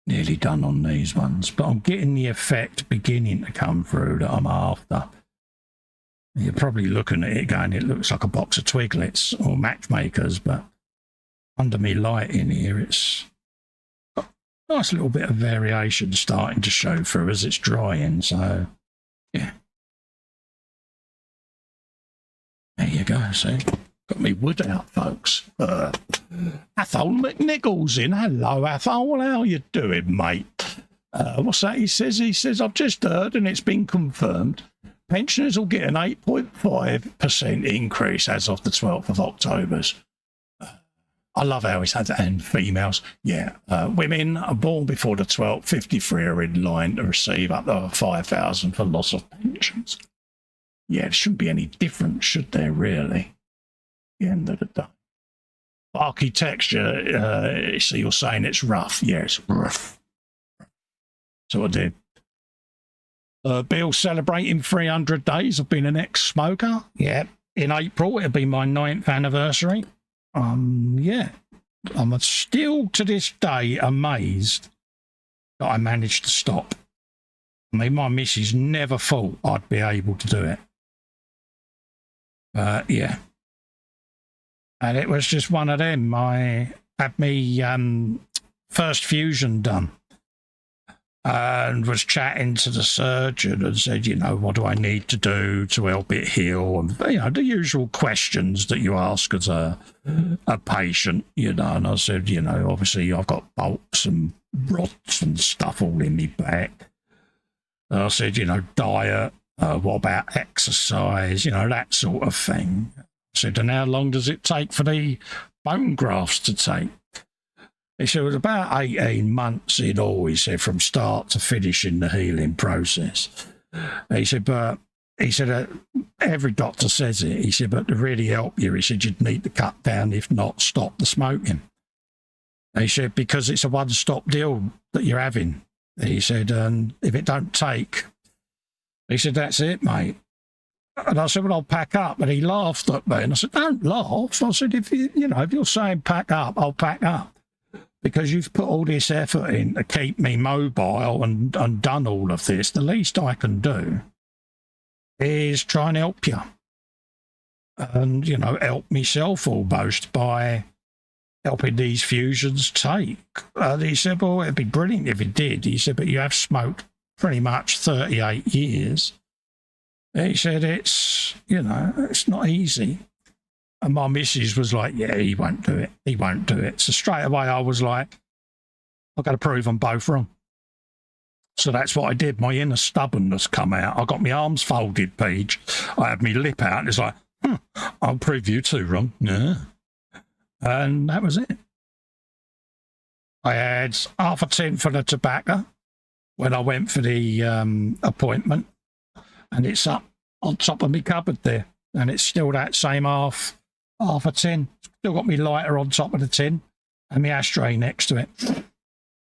nearly done on these ones. But I'm getting the effect beginning to come through that I'm after. You're probably looking at it going, it looks like a box of Twiglets or Matchmakers, but under me light in here, it's got a nice little bit of variation starting to show through as it's drying. So yeah, there you go. See, got me wood out, folks. Athol McNichols in. Hello, Athol. How you doing, mate? What's that? He says, I've just heard, and it's been confirmed, pensioners will get an 8.5% increase as of the 12th of October. I love how he said that. And females, yeah. Women are born before the 12th, 53 are in line to receive up to 5,000 for loss of pensions. Yeah, it shouldn't be any different, should there, really? At the end of the day. Architecture, so you're saying it's rough. Yeah, it's rough. So I did. Bill celebrating 300 days of being an ex-smoker. Yeah, in April, it'll be my 9th anniversary. Yeah, I'm still to this day amazed that I managed to stop. I mean, my missus never thought I'd be able to do it. Yeah. And it was just one of them. I had me first fusion done and was chatting to the surgeon and said, you know, what do I need to do to help it heal? And, you know, the usual questions that you ask as a patient, you know. And I said, you know, obviously I've got bolts and rods and stuff all in me back. And I said, you know, diet, what about exercise, you know, that sort of thing. I said, and how long does it take for the bone grafts to take? He said, it was about 18 months in all, he said, from start to finish in the healing process. He said, but he said, every doctor says it. He said, but to really help you, he said, you'd need to cut down, if not stop the smoking. He said, because it's a one-stop deal that you're having. He said, and if it don't take, he said, that's it, mate. And I said, well, I'll pack up. And he laughed at me. And I said, don't laugh. I said, if you're saying pack up, I'll pack up. Because you've put all this effort in to keep me mobile and done all of this. The least I can do is try and help you. And, you know, help myself almost by helping these fusions take. And he said, well, it'd be brilliant if it did. He said, but you have smoked pretty much 38 years. He said, it's, you know, it's not easy. And my missus was like, yeah, he won't do it. He won't do it. So straight away I was like, I've got to prove them both wrong. So that's what I did. My inner stubbornness come out. I got my arms folded, Paige. I had my lip out. And it's like, I'll prove you two wrong. Yeah. And that was it. I had half a tin for the tobacco when I went for the appointment. And it's up on top of my cupboard there. And it's still that same half a tin. Still got me lighter on top of the tin and my ashtray next to it.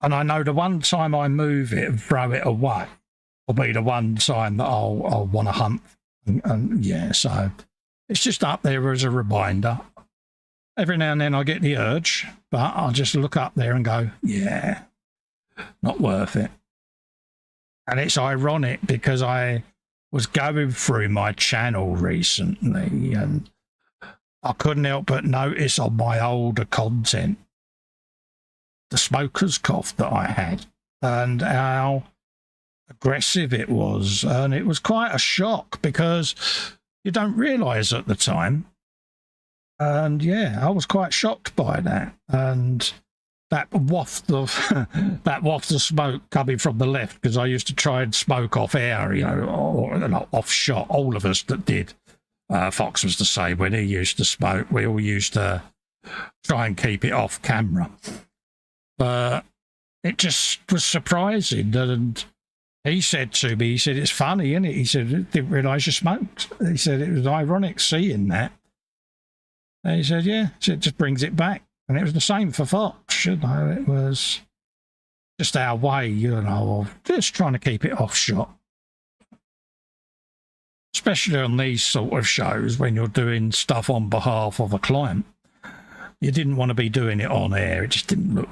And I know the one time I move it and throw it away will be the one time that I'll want to hunt. And yeah, so it's just up there as a reminder. every now and then I get the urge, but I'll just look up there and go, yeah, not worth it. And it's ironic because I was going through my channel recently and I couldn't help but notice on my older content the smoker's cough that I had and how aggressive it was. And it was quite a shock because you don't realise at the time. And yeah, I was quite shocked by that. And that waft of smoke coming from the left, because I used to try and smoke off air, you know, or not off shot. All of us that did. Fox was the same when he used to smoke. We all used to try and keep it off camera. But it just was surprising. And he said to me, he said, it's funny, isn't it? He said, I didn't realise you smoked. He said, it was ironic seeing that. And he said, yeah, it just brings it back. And it was the same for Fox, you know. It was just our way, you know, of just trying to keep it off shot. Especially on these sort of shows when you're doing stuff on behalf of a client. You didn't want to be doing it on air. It just didn't look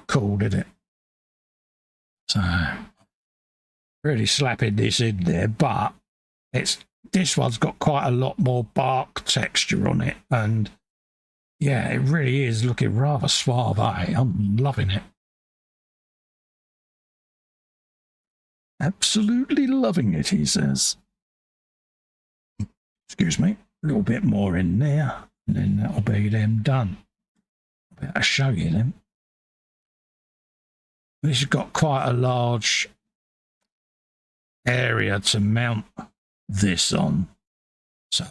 cool, did it? So really slapping this in there, but this one's got quite a lot more bark texture on it, and yeah, it really is looking rather suave. I'm loving it. Absolutely loving it, he says. Excuse me, a little bit more in there, and then that'll be them done. I better show you them. This has got quite a large area to mount this on, so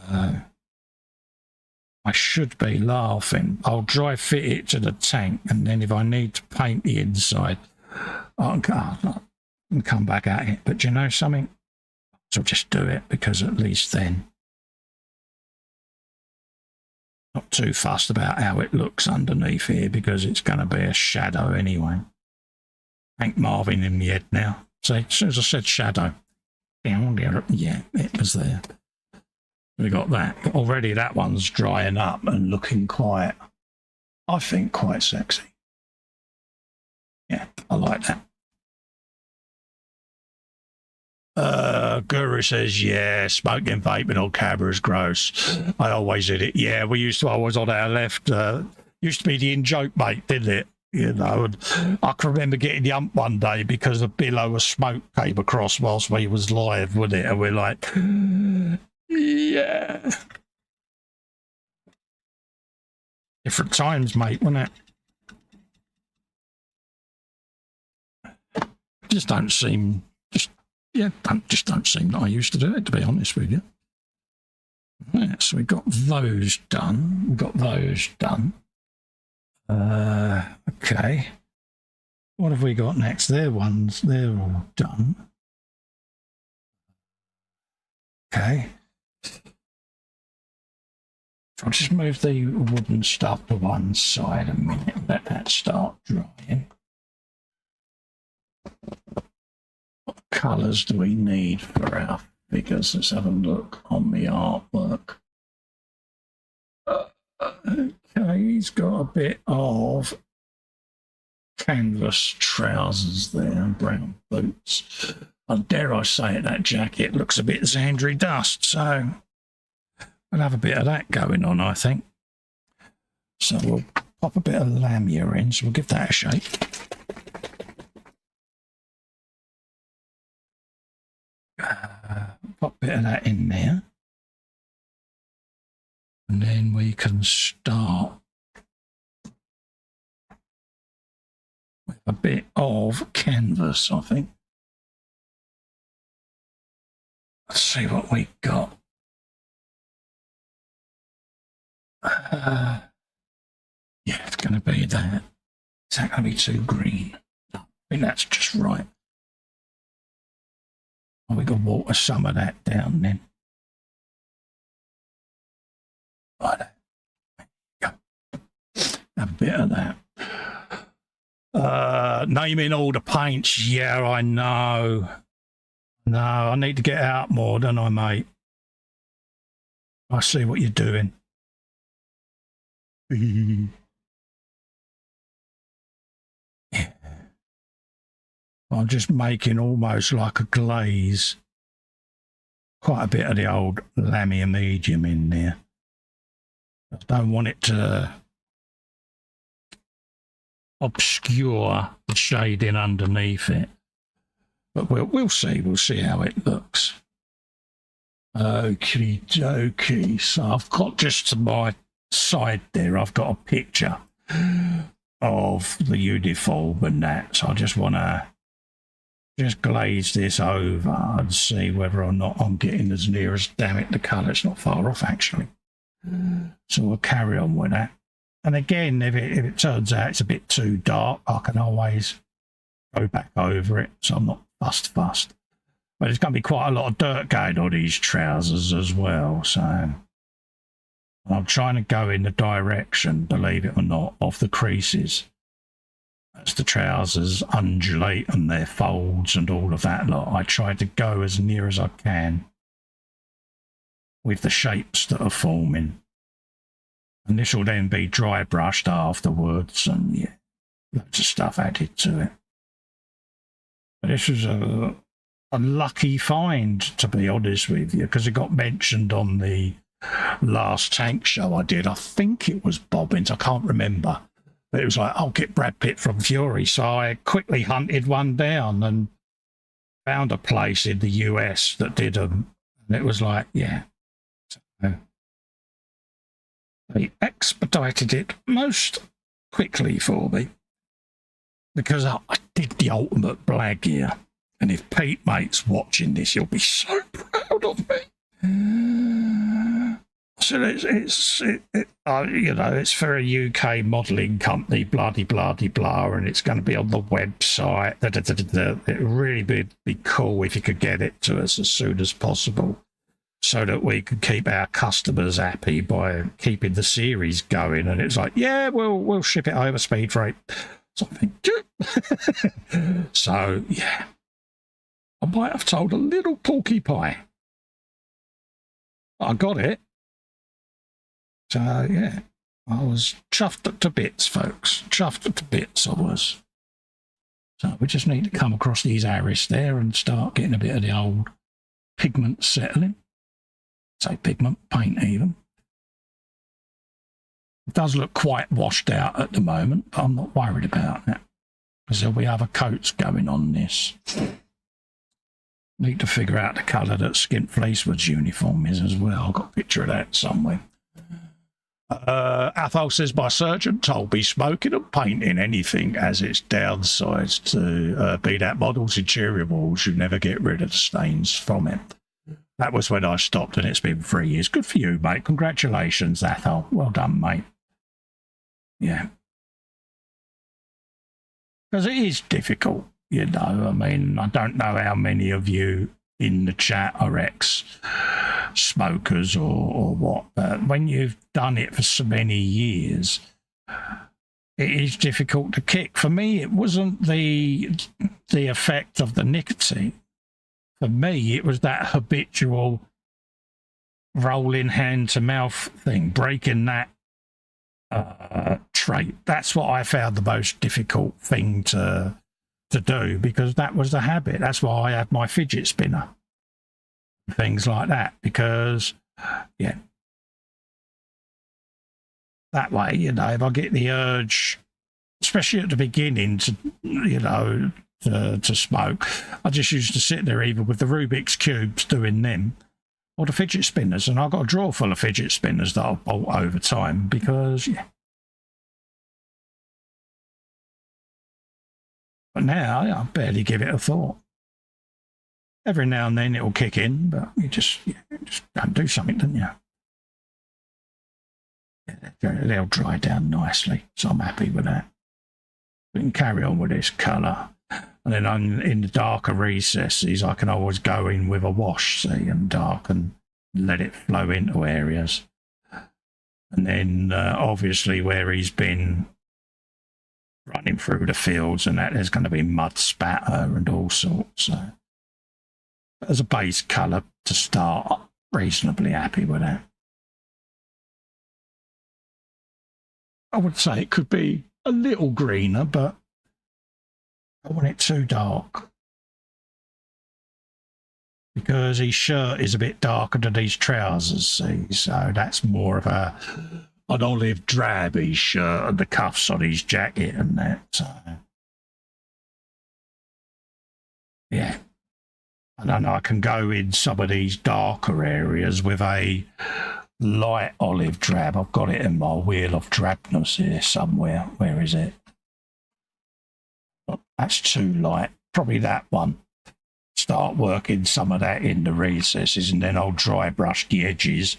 I should be laughing. I'll dry fit it to the tank, and then if I need to paint the inside, I can come back at it. But do you know something? So just do it, because at least then not too fussed about how it looks underneath here, because it's going to be a shadow anyway. Hank Marvin in the head now. See, as soon as I said shadow, yeah, it was there. We got that. Already that one's drying up and looking quite, I think, quite sexy. Yeah, I like that. Guru says, yeah, smoking, vaping on camera is gross. I always did it. Yeah, we used to always on our left. Used to be the in-joke, mate, didn't it? You know, and I can remember getting the ump one day because a billow of smoke came across whilst we was live, wouldn't it? And we're like, yeah. Different times, mate, wasn't it? Just don't seem, don't seem that I used to do it, to be honest with you. Yeah, so we got those done. We got those done. Okay. What have we got next? They're all done. Okay. So I'll just move the wooden stuff to one side a minute and let that start drying. What colours do we need for our figures? Let's have a look on the artwork. Okay, he's got a bit of canvas trousers there, brown boots. And dare I say it, that jacket looks a bit Xandry Dust, so we'll have a bit of that going on, I think. So we'll pop a bit of lamia in, so we'll give that a shake. Pop a bit of that in there. And then we can start with a bit of canvas, I think. Let's see what we got. Yeah, it's going to be that. Is that going to be too green? No, I think that's just right. Oh, we can water some of that down then. Right. Have a bit of that. Naming all the paints. Yeah, I know. No, I need to get out more, don't I, mate? I see what you're doing. I'm just making almost like a glaze. Quite a bit of the old Lamia medium in there. I don't want it to obscure the shading underneath it. But we'll see. We'll see how it looks. Okie dokie. So I've got just to my side there, I've got a picture of the uniform and that. So I just want to just glaze this over and see whether or not I'm getting as near as, damn it, the colour's not far off actually. So we'll carry on with that. And again, if it turns out it's a bit too dark, I can always go back over it. So I'm not fussed. But there's going to be quite a lot of dirt going on these trousers as well. So I'm trying to go in the direction, believe it or not, of the creases as the trousers undulate and their folds and all of that lot. I try to go as near as I can with the shapes that are forming. And this will then be dry brushed afterwards and yeah, loads of stuff added to it. But this was a lucky find, to be honest with you, because it got mentioned on the last tank show I did. I think it was Bobbins, I can't remember. But it was like, I'll get Brad Pitt from Fury. So I quickly hunted one down and found a place in the US that did them. And it was like, yeah. So they expedited it most quickly for me because I did the ultimate blag here. And if Pete Mate's watching this, he'll be so proud of me. So it's for a UK modelling company, bloody blah, and it's going to be on the website. It would really be cool if you could get it to us as soon as possible so that we could keep our customers happy by keeping the series going. And it's like, yeah, we'll ship it over speed freight. Something. So, yeah. I might have told a little porcupine. I got it. So, yeah, I was chuffed to bits, folks. Chuffed to bits, I was. So we just need to come across these areas there and start getting a bit of the old pigment settling. Say pigment, paint even. It does look quite washed out at the moment, but I'm not worried about that because there'll be other coats going on this. Need to figure out the colour that Skint Fleecewood's uniform is as well. I've got a picture of that somewhere. Athol says, by surgeon told me smoking and painting anything as its downsides to be that model's interior walls, you never get rid of the stains from it. That was when I stopped and it's been 3 years. Good for you, mate. Congratulations, Athol. Well done, mate. Yeah. Because it is difficult, you know. I mean, I don't know how many of you in the chat are ex-smokers or what, but when you've done it for so many years, it is difficult to kick. For me, it wasn't the effect of the nicotine. For me, it was that habitual rolling hand to mouth thing, breaking that trait. That's what I found the most difficult thing to do, because that was the habit. That's why I had my fidget spinner, things like that, because yeah, that way, you know, if I get the urge, especially at the beginning, to, you know, to smoke, I just used to sit there either with the Rubik's cubes doing them or the fidget spinners, and I've got a drawer full of fidget spinners that I've bought over time because yeah. But now I barely give it a thought. Every now and then it will kick in, but you just don't do something, don't you? They'll dry down nicely, so I'm happy with that. We can carry on with this colour. And then in the darker recesses, I can always go in with a wash, see, and darken, let it flow into areas. And then obviously where he's been running through the fields and that, there's going to be mud spatter and all sorts. So as a base colour to start, I'm reasonably happy with that. I would say it could be a little greener, but I want it too dark. Because his shirt is a bit darker than his trousers, see, so that's more of an olive drab, his shirt, and the cuffs on his jacket and that, so yeah. I don't know, I can go in some of these darker areas with a light olive drab. I've got it in my wheel of drabness here somewhere. Where is it? Oh, that's too light, probably that one. Start working some of that in the recesses, and then I'll dry brush the edges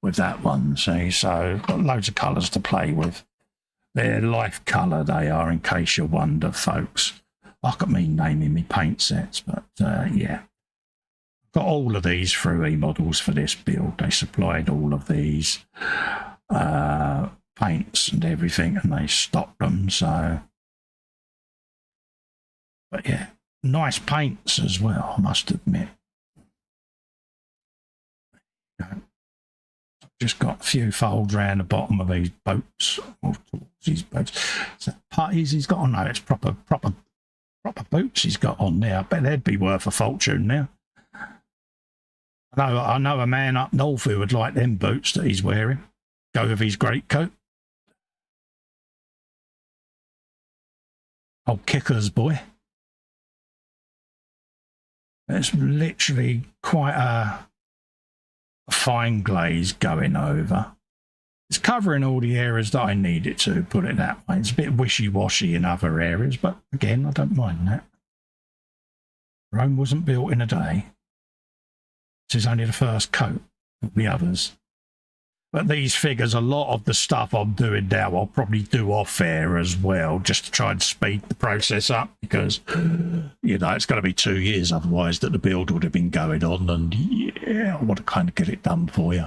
with that one, see, so got loads of colours to play with. They're life colour they are, in case you wonder, folks. Look at me naming me paint sets, but yeah. Got all of these through eModels for this build. They supplied all of these paints and everything, and they stocked them, so. But yeah, nice paints as well, I must admit. Just got a few folds around the bottom of these boats, or towards these boats. So putties he's got on there, it's proper boots he's got on there. I bet they'd be worth a fortune now. I know a man up north who would like them boots that he's wearing. Go with his greatcoat. Old Kicker's boy. It's literally quite a fine glaze going over. It's covering all the areas that I need it to, put it that way. It's a bit wishy-washy in other areas, but again, I don't mind that. Rome wasn't built in a day. This is only the first coat of the others. But these figures, a lot of the stuff I'm doing now, I'll probably do off air as well, just to try and speed the process up, because, you know, it's going to be 2 years otherwise that the build would have been going on, and yeah, I want to kind of get it done for you.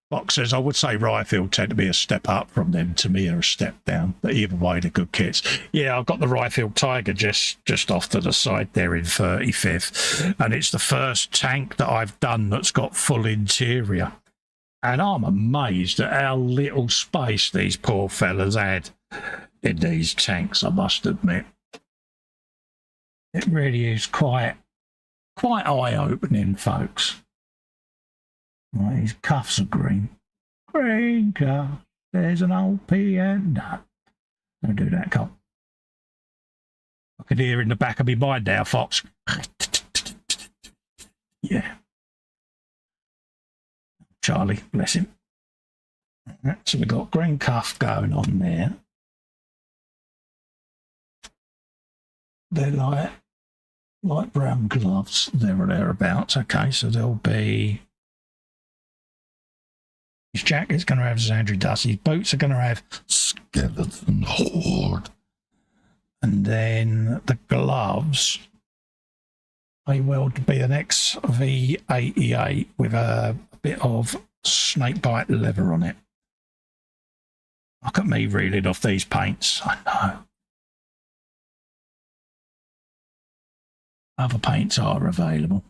Boxers, I would say Riffield tend to be a step up from them. To me, are a step down. But either way, they're good kits. Yeah, I've got the Riffield Tiger just off to the side there in 35th. And it's the first tank that I've done that's got full interior. And I'm amazed at how little space these poor fellas had in these tanks, I must admit. It really is quite eye-opening, folks. Right, his cuffs are green. Green cuff. There's an old piano. Don't do that, cop. I can hear in the back of my mind now, Fox. Yeah. Charlie, bless him. So we've got green cuff going on there. They're light brown gloves, there or thereabouts. Okay, so there'll be. His jacket's going to have Zandri Dust. His boots are going to have Skeleton Horde. And then the gloves may well be an XV88 with a bit of snakebite leather on it. Look at me reeling off these paints. I know. Other paints are available.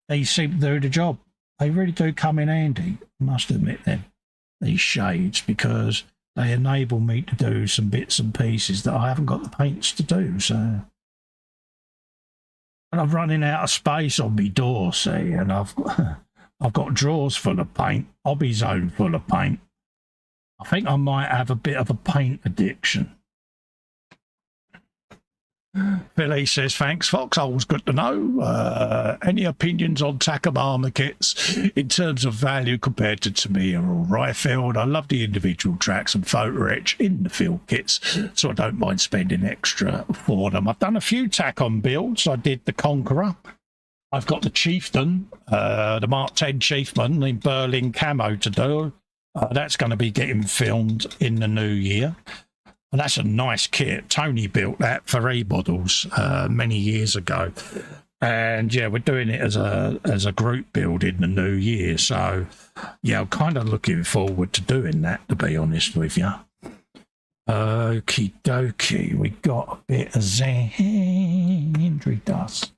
They seem to do the job. They really do come in handy, I must admit them, these shades, because they enable me to do some bits and pieces that I haven't got the paints to do, so. And I'm running out of space on my door, see, and I've got drawers full of paint, hobby zone full of paint. I think I might have a bit of a paint addiction. Billy says, thanks, Fox. Always good to know. Any opinions on Takom armor kits in terms of value compared to Tamiya or Riffield? I love the individual tracks and photo etch in the field kits, so I don't mind spending extra for them. I've done a few Takom builds. I did the Conqueror. I've got the Chieftain, the Mark 10 Chiefman in Berlin camo to do. That's going to be getting filmed in the new year. And that's a nice kit. Tony built that for eModels many years ago. And yeah, we're doing it as a group build in the new year. So yeah, I'm kind of looking forward to doing that, to be honest with you. Okie dokie, we got a bit of Zandri Dust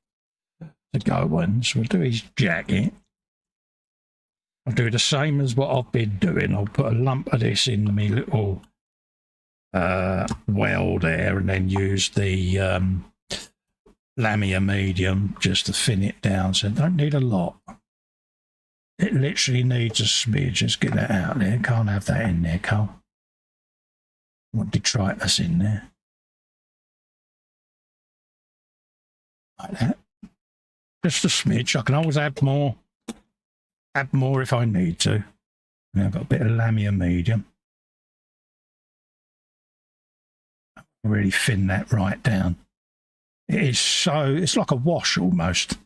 to go on. So we'll do his jacket. I'll do the same as what I've been doing. I'll put a lump of this in my little well there, and then use the lamier medium just to thin it down. So I don't need a lot. It literally needs a smidge. Just get that out there. Can't have that in there, Cole. Want detritus in there. Like that. Just a smidge. I can always add more. Add more if I need to. Now I've got a bit of lamier medium. Really thin that right down. It is so, it's like a wash almost.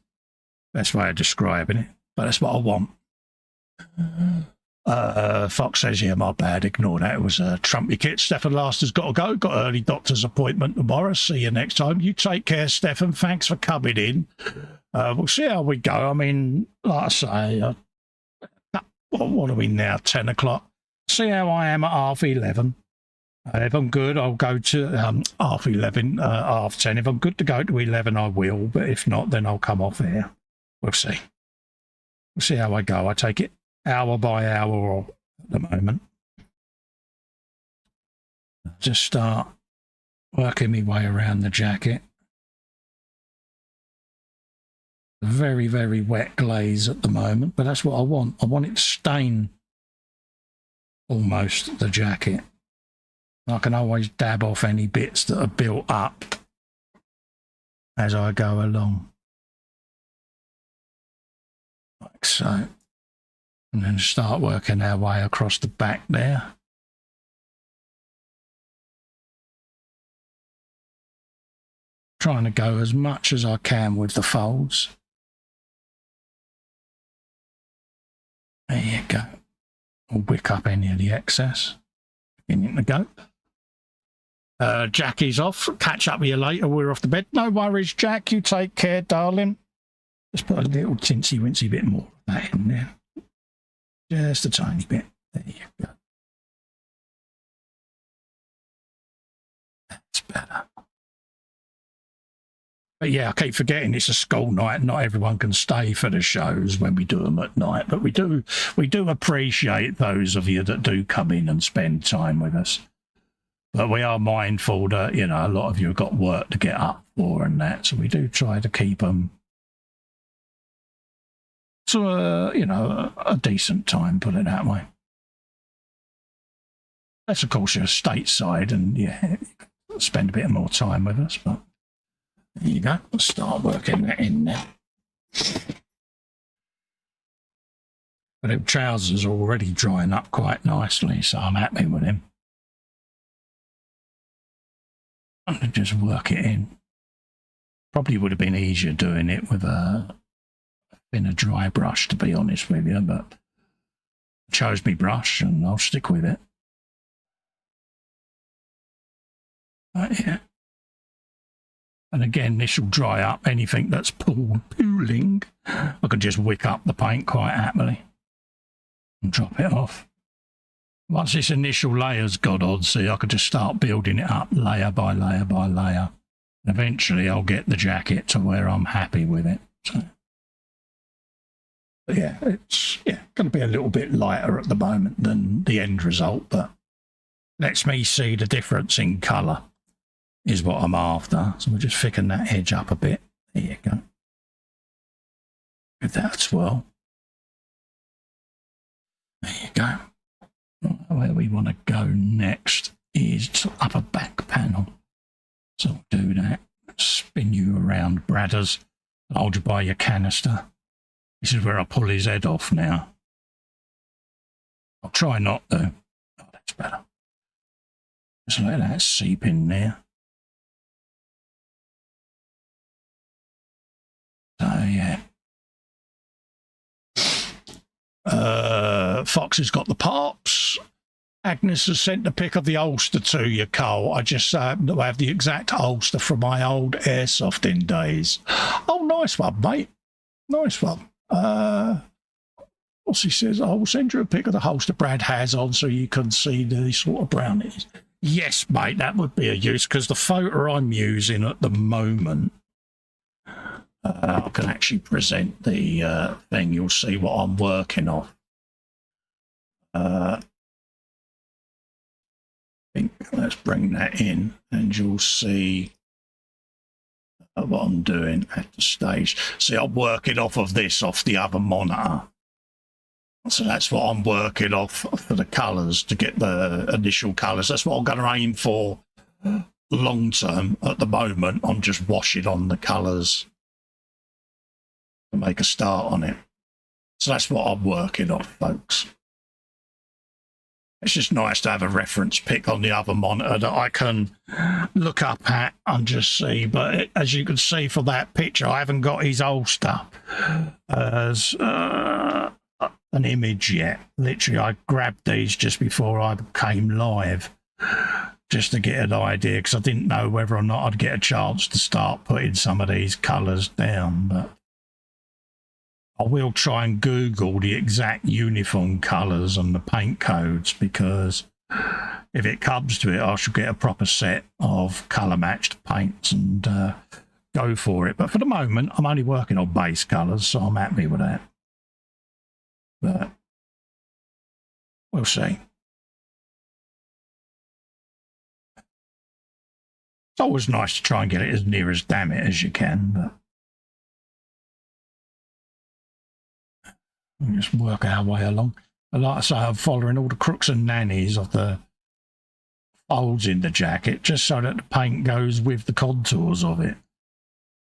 Best way of describing it. But that's what I want. Fox says, yeah, my bad, ignore that. It was a Trumpy kit. Stefan Last has got to go. Got an early doctor's appointment tomorrow. See you next time. You take care, Stefan. Thanks for coming in. We'll see how we go. I mean, like I say, what are we now? 10 o'clock. See how I am at 11:30. If I'm good, I'll go to 11:30, 10:30. If I'm good to go to 11, I will. But if not, then I'll come off here. We'll see. We'll see how I go. I take it hour by hour at the moment. Just start working my way around the jacket. Very, very wet glaze at the moment, but that's what I want. I want it to stain almost the jacket. I can always dab off any bits that are built up as I go along. Like so. And then start working our way across the back there. Trying to go as much as I can with the folds. There you go. I'll wick up any of the excess. Beginning to go. Jackie's off. Catch up with you later. We're off to bed. No worries, Jack. You take care, darling. Just put a little tinsy-wincy bit more of that in there. Just a tiny bit. There you go. That's better. But yeah, I keep forgetting it's a school night. Not everyone can stay for the shows when we do them at night. But we do appreciate those of you that do come in and spend time with us. But we are mindful that, you know, a lot of you have got work to get up for and that. So we do try to keep them to a decent time, put it that way. That's, of course, you're stateside and, yeah, spend a bit more time with us. But there you go. We'll start working that in there. But the trousers are already drying up quite nicely, so I'm happy with him. I'm going to just work it in. Probably would have been easier doing it with a dry brush, to be honest with you, but I chose my brush and I'll stick with it. But yeah. And again, this will dry up anything that's pooling. I can just wick up the paint quite happily and drop it off. Once this initial layer's got on, see, I could just start building it up layer by layer by layer. And eventually I'll get the jacket to where I'm happy with it. So, but yeah, it's going to be a little bit lighter at the moment than the end result, but lets me see the difference in colour is what I'm after. So we'll just thicken that edge up a bit. There you go. With that as well. There you go. Where we want to go next is to upper back panel. So I'll do that. Spin you around, Bradders. Hold you by your canister. This is where I pull his head off now. I'll try not to. Oh, that's better. Just let that seep in there. So yeah. Fox has got the parts. Agnes has sent the pic of the holster to you, Cole. I just happen to have the exact holster from my old airsofting days. Oh, nice one, mate. Nice one. What's he says? I will send you a pic of the holster Brad has on so you can see the sort of brown it is. Yes, mate, that would be a use because the photo I'm using at the moment, I can actually present the thing. You'll see what I'm working on. I think let's bring that in and you'll see what I'm doing at the stage. See, I'm working off of this off the other monitor. So that's what I'm working off for the colours to get the initial colours. That's what I'm going to aim for long term. At the moment, I'm just washing on the colours to make a start on it. So that's what I'm working off, folks. It's just nice to have a reference pic on the other monitor that I can look up at and just see. But as you can see from that picture, I haven't got his holster as an image yet. Literally, I grabbed these just before I came live just to get an idea, because I didn't know whether or not I'd get a chance to start putting some of these colours down. But I will try and Google the exact uniform colours and the paint codes, because if it comes to it, I should get a proper set of colour matched paints and go for it. But for the moment, I'm only working on base colours, so I'm happy with that. But we'll see. It's always nice to try and get it as near as damn it as you can, but we just work our way along. And like I say, I'm following all the crooks and nannies of the folds in the jacket, just so that the paint goes with the contours of it.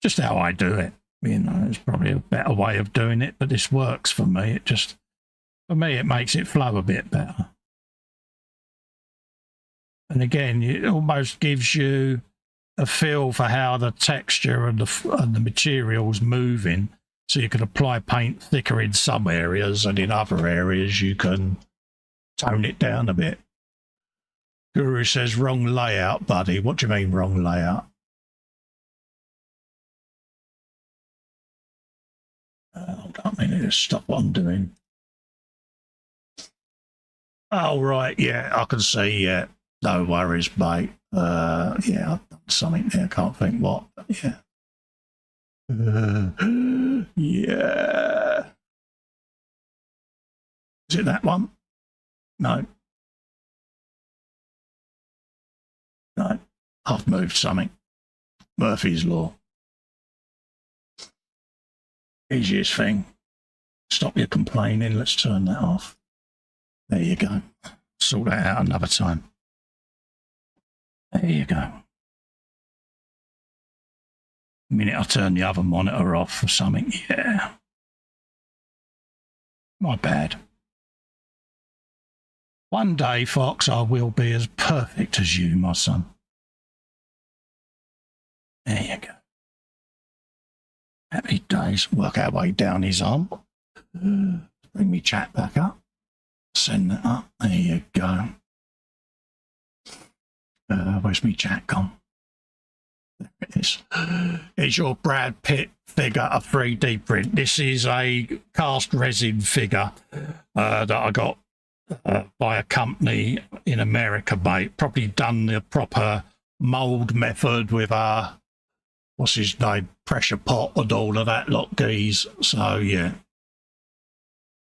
Just how I do it. You know, there's probably a better way of doing it, but this works for me. It just, for me, it makes it flow a bit better. And again, it almost gives you a feel for how the texture and the material's moving. So you can apply paint thicker in some areas, and in other areas you can tone it down a bit. Guru says, wrong layout, buddy. What do you mean wrong layout? Hold on, I need to stop what I'm doing. Oh, right, yeah, I can see, yeah. No worries, mate. Yeah, I've done something there, can't think what, but yeah. Yeah. Is it that one? No. No. I've moved something. Murphy's Law. Easiest thing. Stop your complaining. Let's turn that off. There you go. Sort that out another time. There you go. The minute I turn the other monitor off or something, yeah. My bad. One day, Fox, I will be as perfect as you, my son. There you go. Happy days. Work our way down his arm. Bring me chat back up. Send that up. There you go. Where's me chat gone? There it is. It's your Brad Pitt figure, a 3D print. This is a cast resin figure that I got by a company in America, mate. Probably done the proper mould method with a, what's his name, pressure pot and all of that lot, geese. So, yeah.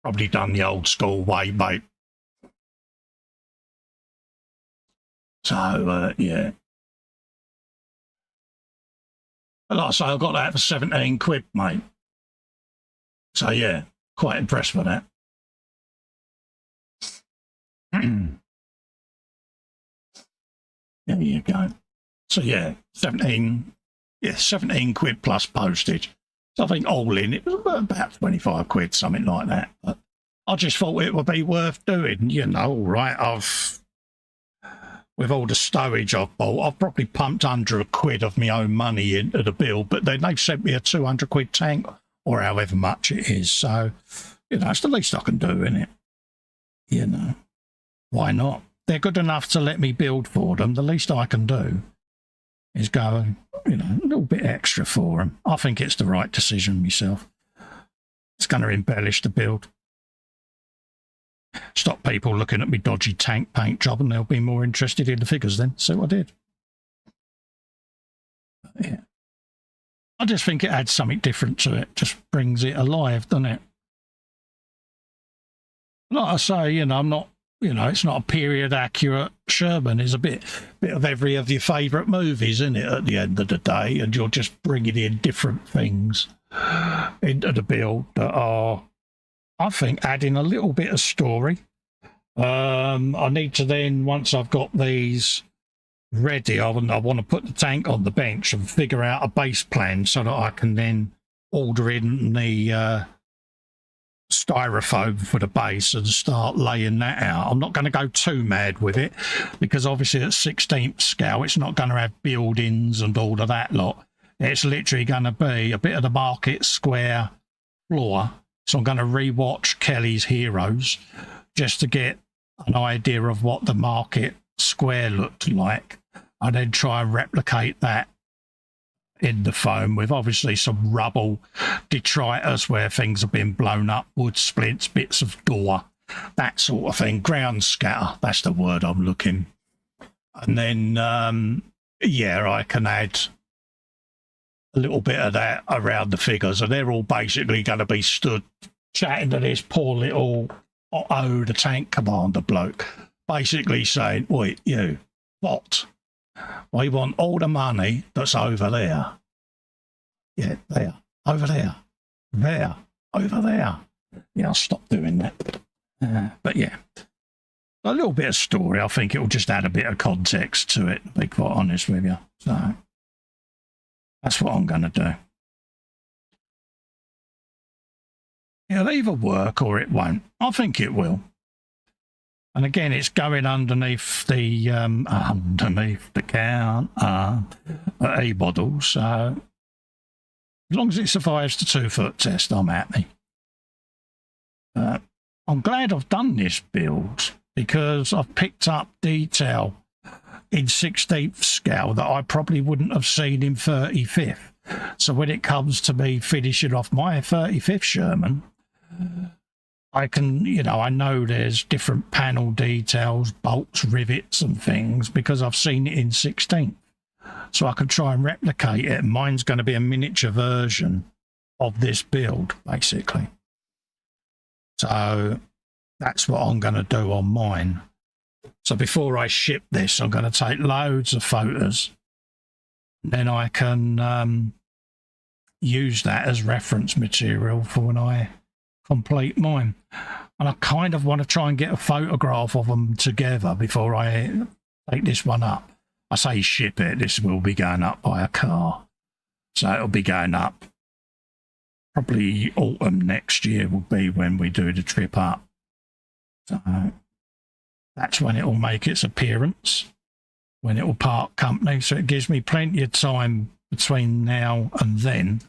Probably done the old school way, mate. So, yeah. But like I say, I got that for 17 quid, mate. So, yeah, quite impressed with that. There you go. So, yeah, 17 quid plus postage. So I think all in, it was about 25 quid, something like that. But I just thought it would be worth doing, you know. All right, with all the stowage I've bought, I've probably pumped under £1 of my own money into the bill, but then they've sent me a 200 quid tank, or however much it is. So, you know, it's the least I can do, innit? You know, why not? They're good enough to let me build for them. The least I can do is go, you know, a little bit extra for them. I think it's the right decision myself. It's going to embellish the build. Stop people looking at me dodgy tank paint job, and they'll be more interested in the figures then. See what I did. But yeah. I just think it adds something different to it. Just brings it alive, doesn't it? like I say, you know, I'm not, you know, it's not a period accurate Sherman. It's a bit of every of your favourite movies, isn't it, at the end of the day? And you're just bringing in different things into the build that are, I think, adding a little bit of story. I need to then, once I've got these ready, I want to put the tank on the bench and figure out a base plan so that I can then order in the styrofoam for the base and start laying that out. I'm not going to go too mad with it because obviously at 16th scale it's not going to have buildings and all of that lot. It's literally going to be a bit of the market square floor. So I'm going to rewatch Kelly's Heroes just to get an idea of what the market square looked like, and then try and replicate that in the foam with obviously some rubble, detritus where things have been blown up, wood splints, bits of door, that sort of thing. Ground scatter, that's the word I'm looking. And then, yeah, I can add a little bit of that around the figures, and they're all basically going to be stood chatting to this poor little the tank commander bloke, basically saying, wait, you, what? We want all the money that's over there. Yeah, there, over there, there, over there. Yeah, I'll stop doing that. But yeah, a little bit of story. I think it will just add a bit of context to it, to be quite honest with you. So that's what I'm going to do. It'll either work or it won't. I think it will. And again, it's going underneath the count eModels. So as long as it survives the 2-foot test, I'm happy. I'm glad I've done this build because I've picked up detail in 16th scale that I probably wouldn't have seen in 35th. So when it comes to me finishing off my 35th Sherman, I can, you know, I know there's different panel details, bolts, rivets and things because I've seen it in 16th. So I can try and replicate it. Mine's going to be a miniature version of this build, basically. So that's what I'm going to do on mine. So before I ship this, I'm going to take loads of photos. Then I can use that as reference material for when I complete mine. And I kind of want to try and get a photograph of them together before I take this one up. I say ship it, this will be going up by a car. So it'll be going up probably autumn next year will be when we do the trip up. So that's when it will make its appearance, when it will part company. So it gives me plenty of time between now and then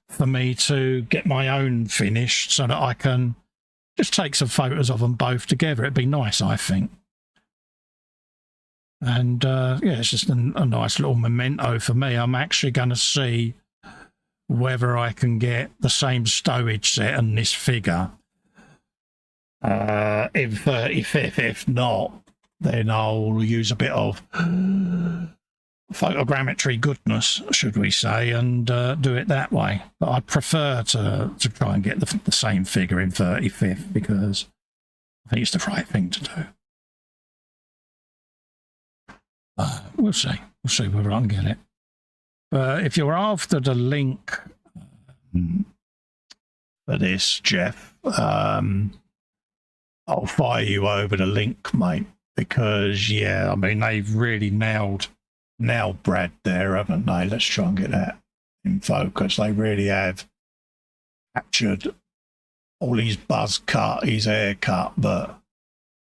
for me to get my own finished so that I can just take some photos of them both together. It'd be nice, I think. And yeah, it's just a nice little memento for me. I'm actually going to see whether I can get the same stowage set and this figure in 35th. If not, then I'll use a bit of photogrammetry goodness, should we say, and do it that way. But I'd prefer to try and get the same figure in 35th because I think it's the right thing to do. We'll see. We'll see whether I can get it. But if you're after the link for this, Jeff, I'll fire you over the link, mate, because, yeah, I mean, they've really nailed Brad there, haven't they? Let's try and get that in focus. They really have captured all his buzz cut, his haircut, but,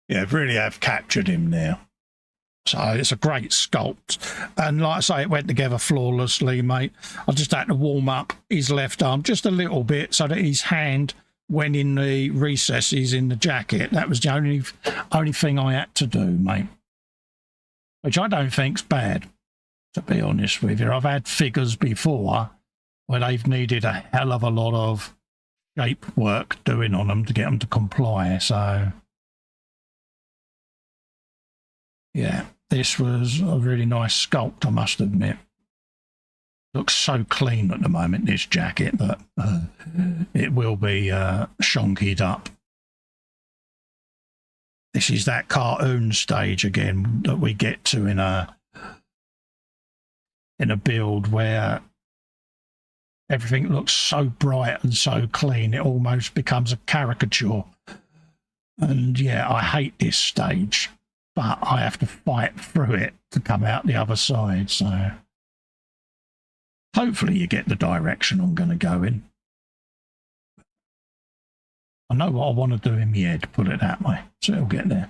yeah, really have captured him now. So it's a great sculpt. And like I say, it went together flawlessly, mate. I just had to warm up his left arm just a little bit so that his hand went in the recesses in the jacket. That was the only thing I had to do, mate. Which I don't think's bad, to be honest with you. I've had figures before where they've needed a hell of a lot of shape work doing on them to get them to comply. So yeah, this was a really nice sculpt, I must admit. Looks so clean at the moment, this jacket, but it will be shonkied up this is that cartoon stage again that we get to in a build where everything looks so bright and so clean, it almost becomes a caricature. And yeah, I hate this stage, but I have to fight through it to come out the other side. So hopefully you get the direction I'm going to go in. I know what I want to do in my head, put it that way, so it'll get there.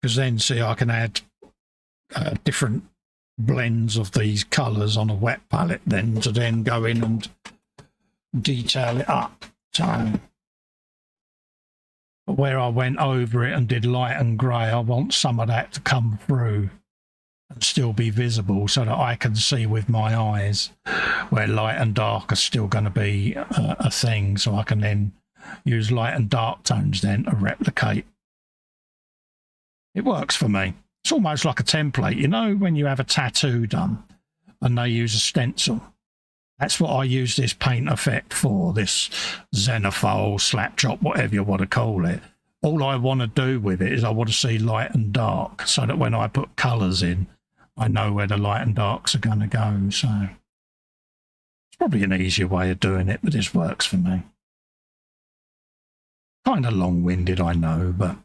Because then, see, I can add different blends of these colours on a wet palette then to then go in and detail it up. So where I went over it and did light and grey, I want some of that to come through and still be visible so that I can see with my eyes where light and dark are still going to be a thing, so I can then use light and dark tones then to replicate. It works for me. It's almost like a template. You know when you have a tattoo done and they use a stencil? That's what I use this paint effect for, this xenophile, slap chop, whatever you want to call it. All I want to do with it is I want to see light and dark so that when I put colours in, I know where the light and darks are going to go. So it's probably an easier way of doing it, but this works for me. Kind of long-winded, I know, but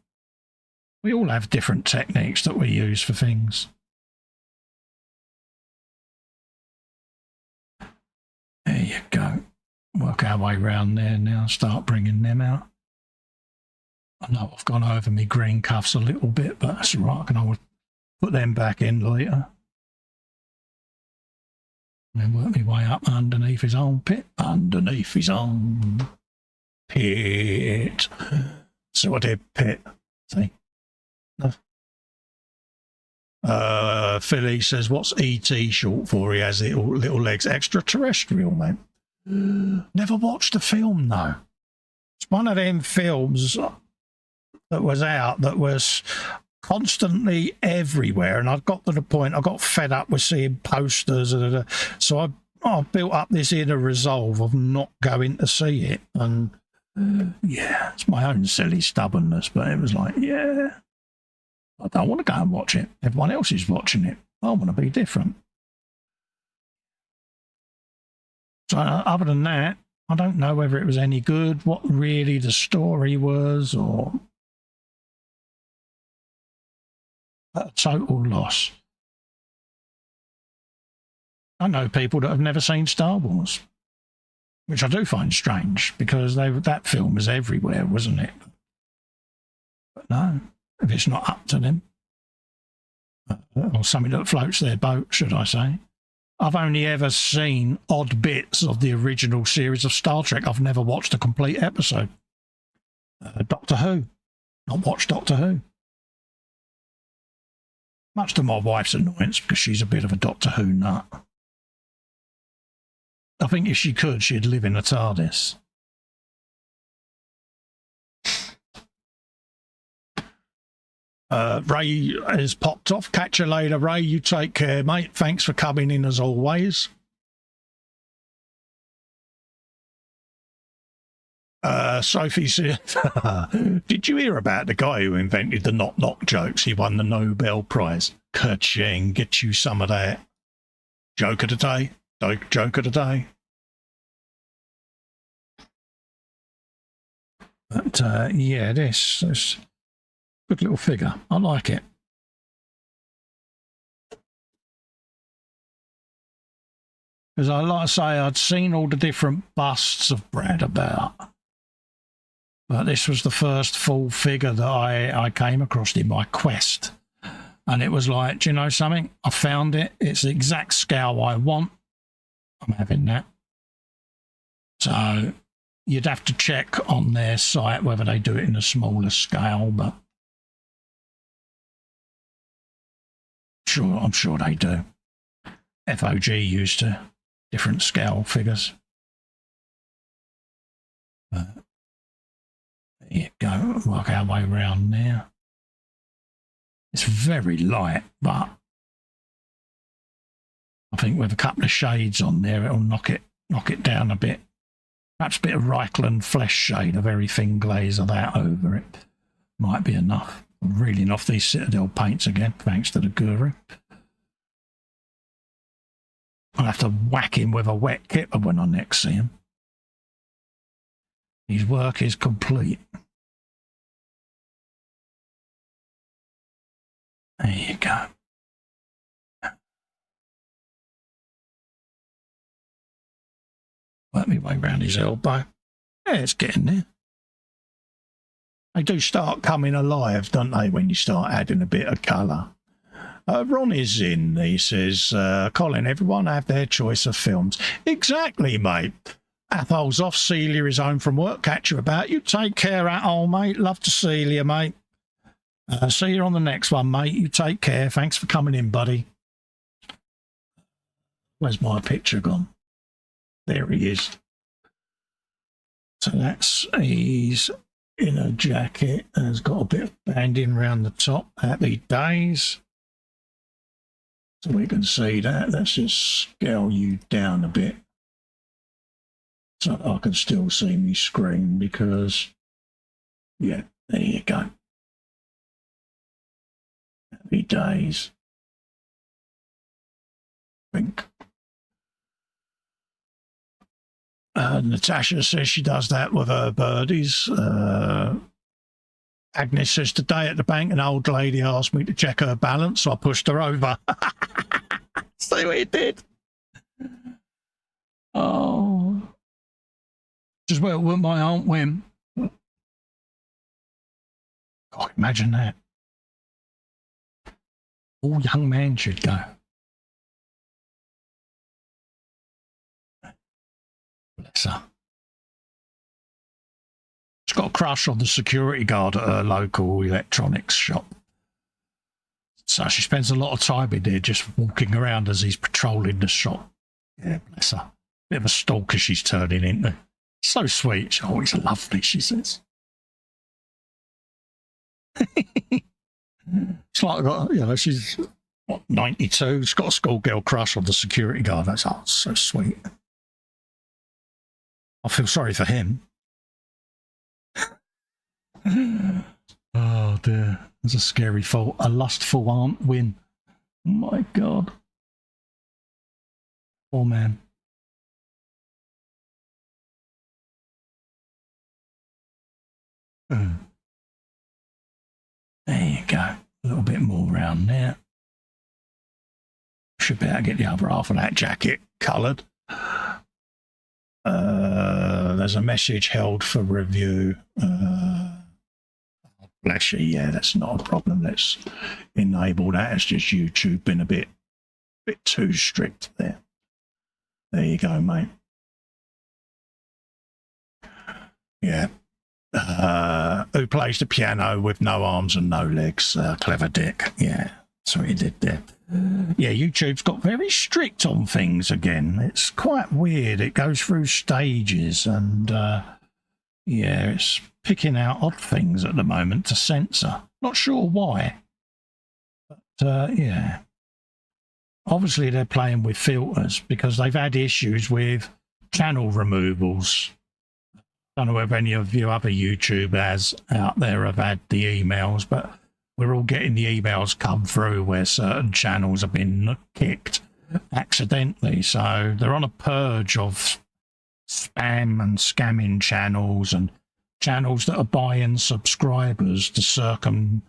we all have different techniques that we use for things. There you go. Work our way round there now, start bringing them out. I know I've gone over my green cuffs a little bit, but that's all right. I can always put them back in later. And then work my way up underneath his armpit. Underneath his armpit. So I did pit. See? Philly says, what's ET short for? He has little legs. Extraterrestrial, mate. Never watched the film, though. It's one of them films that was out that was constantly everywhere, and I got to the point I got fed up with seeing posters, so I built up this inner resolve of not going to see it. And yeah, it's my own silly stubbornness, but it was like, yeah, I don't want to go and watch it. Everyone else is watching it. I want to be different. So other than that, I don't know whether it was any good, what really the story was, or a total loss. I know people that have never seen Star Wars, which I do find strange because that film was everywhere, wasn't it? But no, if it's not up to them, or something that floats their boat, should I say. I've only ever seen odd bits of the original series of Star Trek. I've never watched a complete episode. Doctor Who. Not watched Doctor Who. Much to my wife's annoyance, because she's a bit of a Doctor Who nut. I think if she could, she'd live in a TARDIS. Ray has popped off. Catch you later, Ray. You take care, mate. Thanks for coming in as always. Sophie said, did you hear about the guy who invented the knock-knock jokes? He won the Nobel Prize. Ka-ching, get you some of that. Joke of the day. Joke of the day. But yeah, this is good little figure. I like it. Because I like to say, I'd seen all the different busts of Brad about, but this was the first full figure that I came across in my quest. And it was like, do you know something? I found it. It's the exact scale I want. I'm having that. So you'd have to check on their site whether they do it in a smaller scale, but I'm sure they do. FOG used to different scale figures. There you go. Work our way around now. It's very light, but I think with a couple of shades on there, it'll knock it down a bit. Perhaps a bit of Reichland flesh shade, a very thin glaze of that over it. Might be enough. I'm reeling off these Citadel paints again, thanks to the guru. I'll have to whack him with a wet kipper when I next see him. His work is complete. There you go. Work me way round his elbow. Yeah, it's getting there. They do start coming alive, don't they, when you start adding a bit of colour. Ron is in. He says, Colin, everyone have their choice of films. Exactly, mate. Athol's off. Celia is home from work. Catch you about. You take care, Athol, mate. Love to see you, mate. See you on the next one, mate. You take care. Thanks for coming in, buddy. Where's my picture gone? There he is. So that's, he's in a jacket and has got a bit of banding around the top. Happy days. So we can see that. Let's just scale you down a bit so I can still see me screen because, yeah, there you go. Happy days. Think. Natasha says she does that with her birdies. Agnes says, today at the bank, an old lady asked me to check her balance, so I pushed her over. See what he did? Oh. Just well with my Aunt Wim. God, imagine that. All young men should go. Bless her. She's got a crush on the security guard at her local electronics shop. So she spends a lot of time in there just walking around as he's patrolling the shop. Yeah, bless her. Bit of a stalker she's turning into. So sweet. She's always lovely, she says. It's like, you know, she's, what, 92? She's got a schoolgirl crush on the security guard. That's so sweet. I feel sorry for him. Oh dear, there's a scary thought. A lustful Aunt Win. Oh my God. Poor man. There you go. A little bit more around there. Should be able to get the other half of that jacket coloured. There's a message held for review. Bless you, yeah, that's not a problem. Let's enable that. It's just YouTube been a bit too strict there. There you go, mate. Yeah. Who plays the piano with no arms and no legs? Clever Dick. Yeah, that's what he did there. Yeah, YouTube's got very strict on things again. It's quite weird. It goes through stages and yeah, it's picking out odd things at the moment to censor. Not sure why. But yeah. Obviously they're playing with filters because they've had issues with channel removals. I don't know if any of you other YouTubers out there have had the emails, but we're all getting the emails come through where certain channels have been kicked accidentally. So they're on a purge of spam and scamming channels and channels that are buying subscribers to circumvent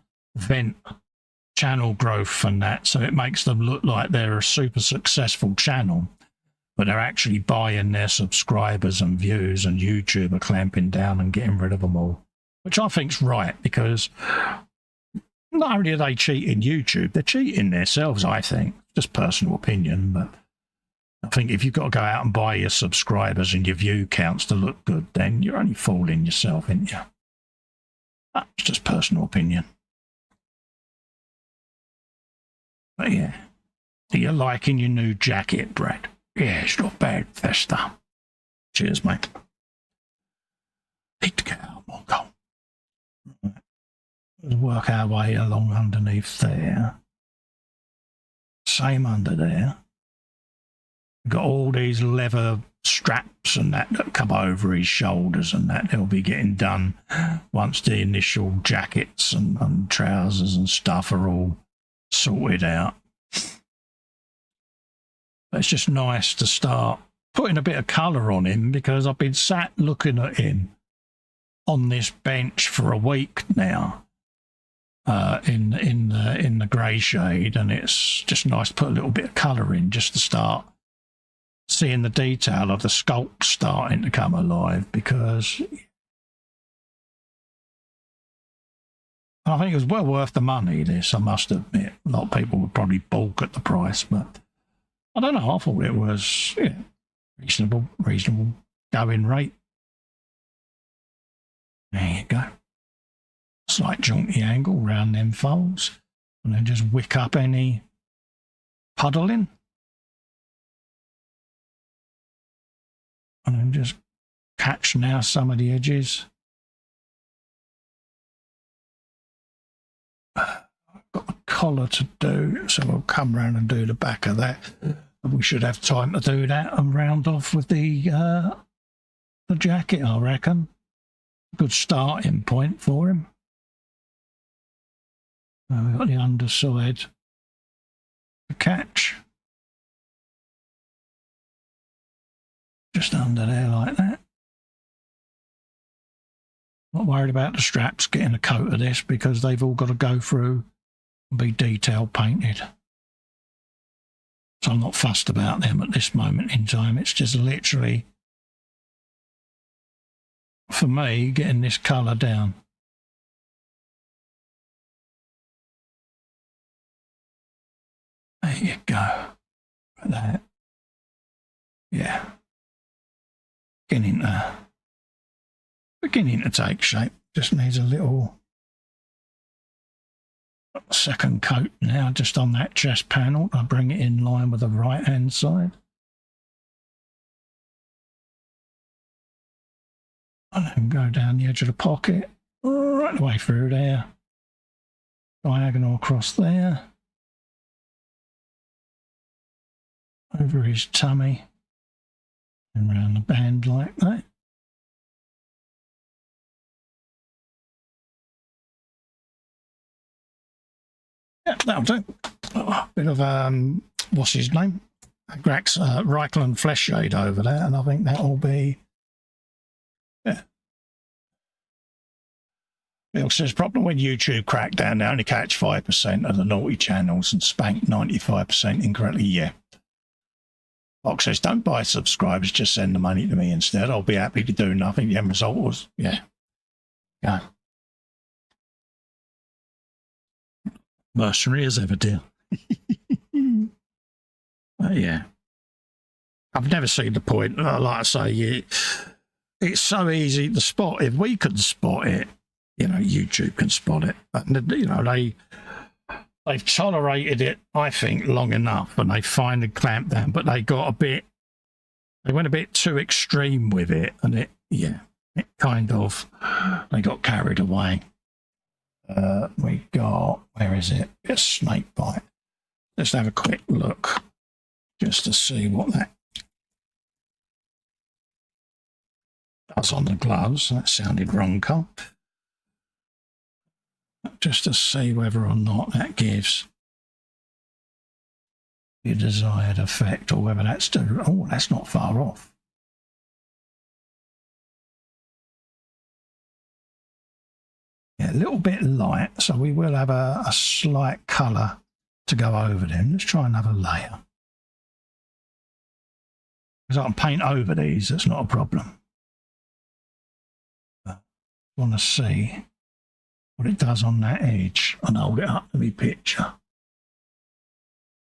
channel growth and that. So it makes them look like they're a super successful channel, but they're actually buying their subscribers and views, and YouTube are clamping down and getting rid of them all, which I think's right, because not only are they cheating YouTube, they're cheating themselves, I think. Just personal opinion, but I think if you've got to go out and buy your subscribers and your view counts to look good, then you're only fooling yourself, ain't you? That's just personal opinion. But yeah, are you liking your new jacket, Brad? Yeah, it's not bad, Festa. Cheers, mate. Need to get out more gold. Let's work our way along underneath there. Same under there. got all these leather straps and that come over his shoulders, and that they'll be getting done once the initial jackets and trousers and stuff are all sorted out. But it's just nice to start putting a bit of colour on him, because I've been sat looking at him on this bench for a week now, in the grey shade, and it's just nice to put a little bit of colour in just to start seeing the detail of the sculpt starting to come alive, because I think it was well worth the money, this, I must admit. A lot of people would probably balk at the price, but I don't know, I thought it was reasonable going rate. There you go. Slight jaunty angle round them folds, and then just wick up any puddling. And then just catch now some of the edges. I've got the collar to do, so we'll come round and do the back of that. We should have time to do that and round off with the jacket, I reckon. Good starting point for him. We've got the underside to catch. Just under there like that. Not worried about the straps getting a coat of this, because they've all got to go through and be detail painted. So I'm not fussed about them at this moment in time. It's just literally, for me, getting this colour down. There you go. Like that. Yeah. Beginning to take shape. Just needs a little second coat now, just on that chest panel. I'll bring it in line with the right hand side. And then go down the edge of the pocket, right the way through there. Diagonal across there. Over his tummy. And round the band like that. Yeah, that'll do. Bit of, what's his name? Grax Reichland flesh shade over there, and I think that'll be, yeah. Bill says, problem when YouTube cracked down, they only catch 5% of the naughty channels and spank 95% incorrectly. Yeah. Fox says, don't buy subscribers, just send the money to me instead. I'll be happy to do nothing. The end result was, yeah. Yeah. Mercenary as ever, dear. Yeah. I've never seen the point. Like I say, it's so easy to spot. If we can spot it, you know, YouTube can spot it. And, you know, they've tolerated it, I think, long enough, and they finally clamped down, but they went a bit too extreme with it, and it kind of, they got carried away. We got, where is it? A snake bite. Let's have a quick look just to see what that does on the gloves. That sounded wrong, Cole. Just to see whether or not that gives the desired effect, or whether that's that's not far off. Yeah, a little bit light, so we will have a slight colour to go over them. Let's try another layer. Because I can paint over these, that's not a problem. But I want to see what it does on that edge, and hold it up to my picture.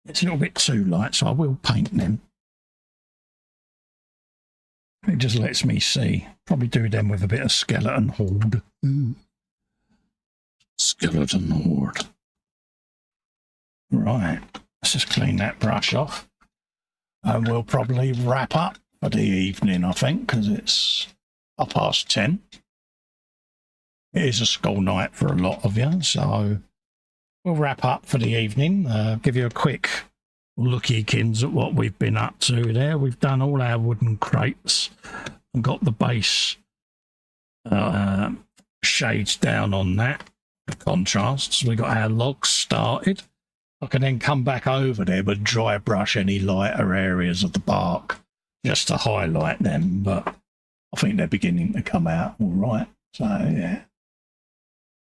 It's a little bit too light, so I will paint them. It just lets me see. Probably do them with a bit of skeleton horde. Skeleton horde. Right, let's just clean that brush off. And we'll probably wrap up for the evening, I think, because it's 10:30. It is a school night for a lot of you, so we'll wrap up for the evening. Give you a quick lookykins at what we've been up to there. We've done all our wooden crates and got the base shades down on that, the contrasts. We got our logs started. I can then come back over there and dry brush any lighter areas of the bark just to highlight them, but I think they're beginning to come out all right. So yeah.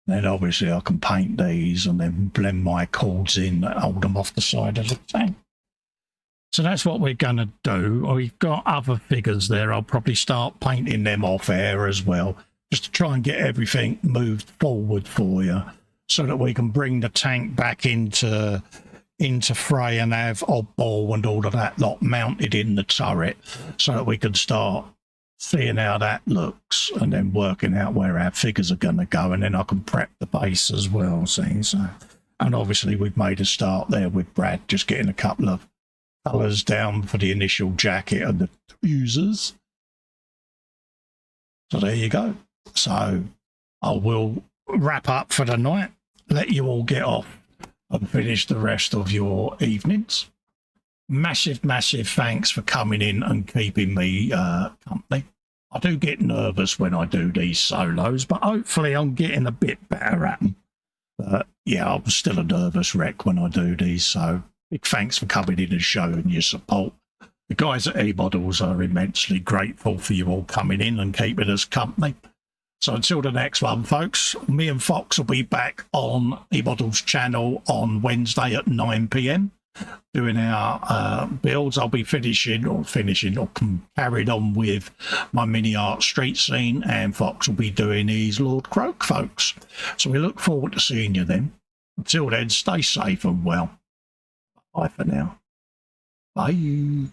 Then obviously I can paint these and then blend my chords in and hold them off the side of the tank. So that's what we're going to do. We've got other figures there. I'll probably start painting them off air as well, just to try and get everything moved forward for you so that we can bring the tank back into fray and have oddball and all of that lot mounted in the turret so that we can start seeing how that looks and then working out where our figures are going to go, and then I can prep the base as well. See, so, and obviously we've made a start there with Brad just getting a couple of colours down for the initial jacket and the tweezers. So there you go. So I will wrap up for the night, let you all get off and finish the rest of your evenings. Massive thanks for coming in and keeping me company. I do get nervous when I do these solos, but hopefully I'm getting a bit better at them. But yeah, I'm still a nervous wreck when I do these, so big thanks for coming in and showing your support. The guys at eModels are immensely grateful for you all coming in and keeping us company. So until the next one, folks, me and Fox will be back on eModels channel on Wednesday at 9 PM. Doing our builds. I'll be finishing or carried on with my mini art street scene, and Fox will be doing his Lord Croak, folks. So we look forward to seeing you then. Until then, stay safe and well. Bye for now. Bye.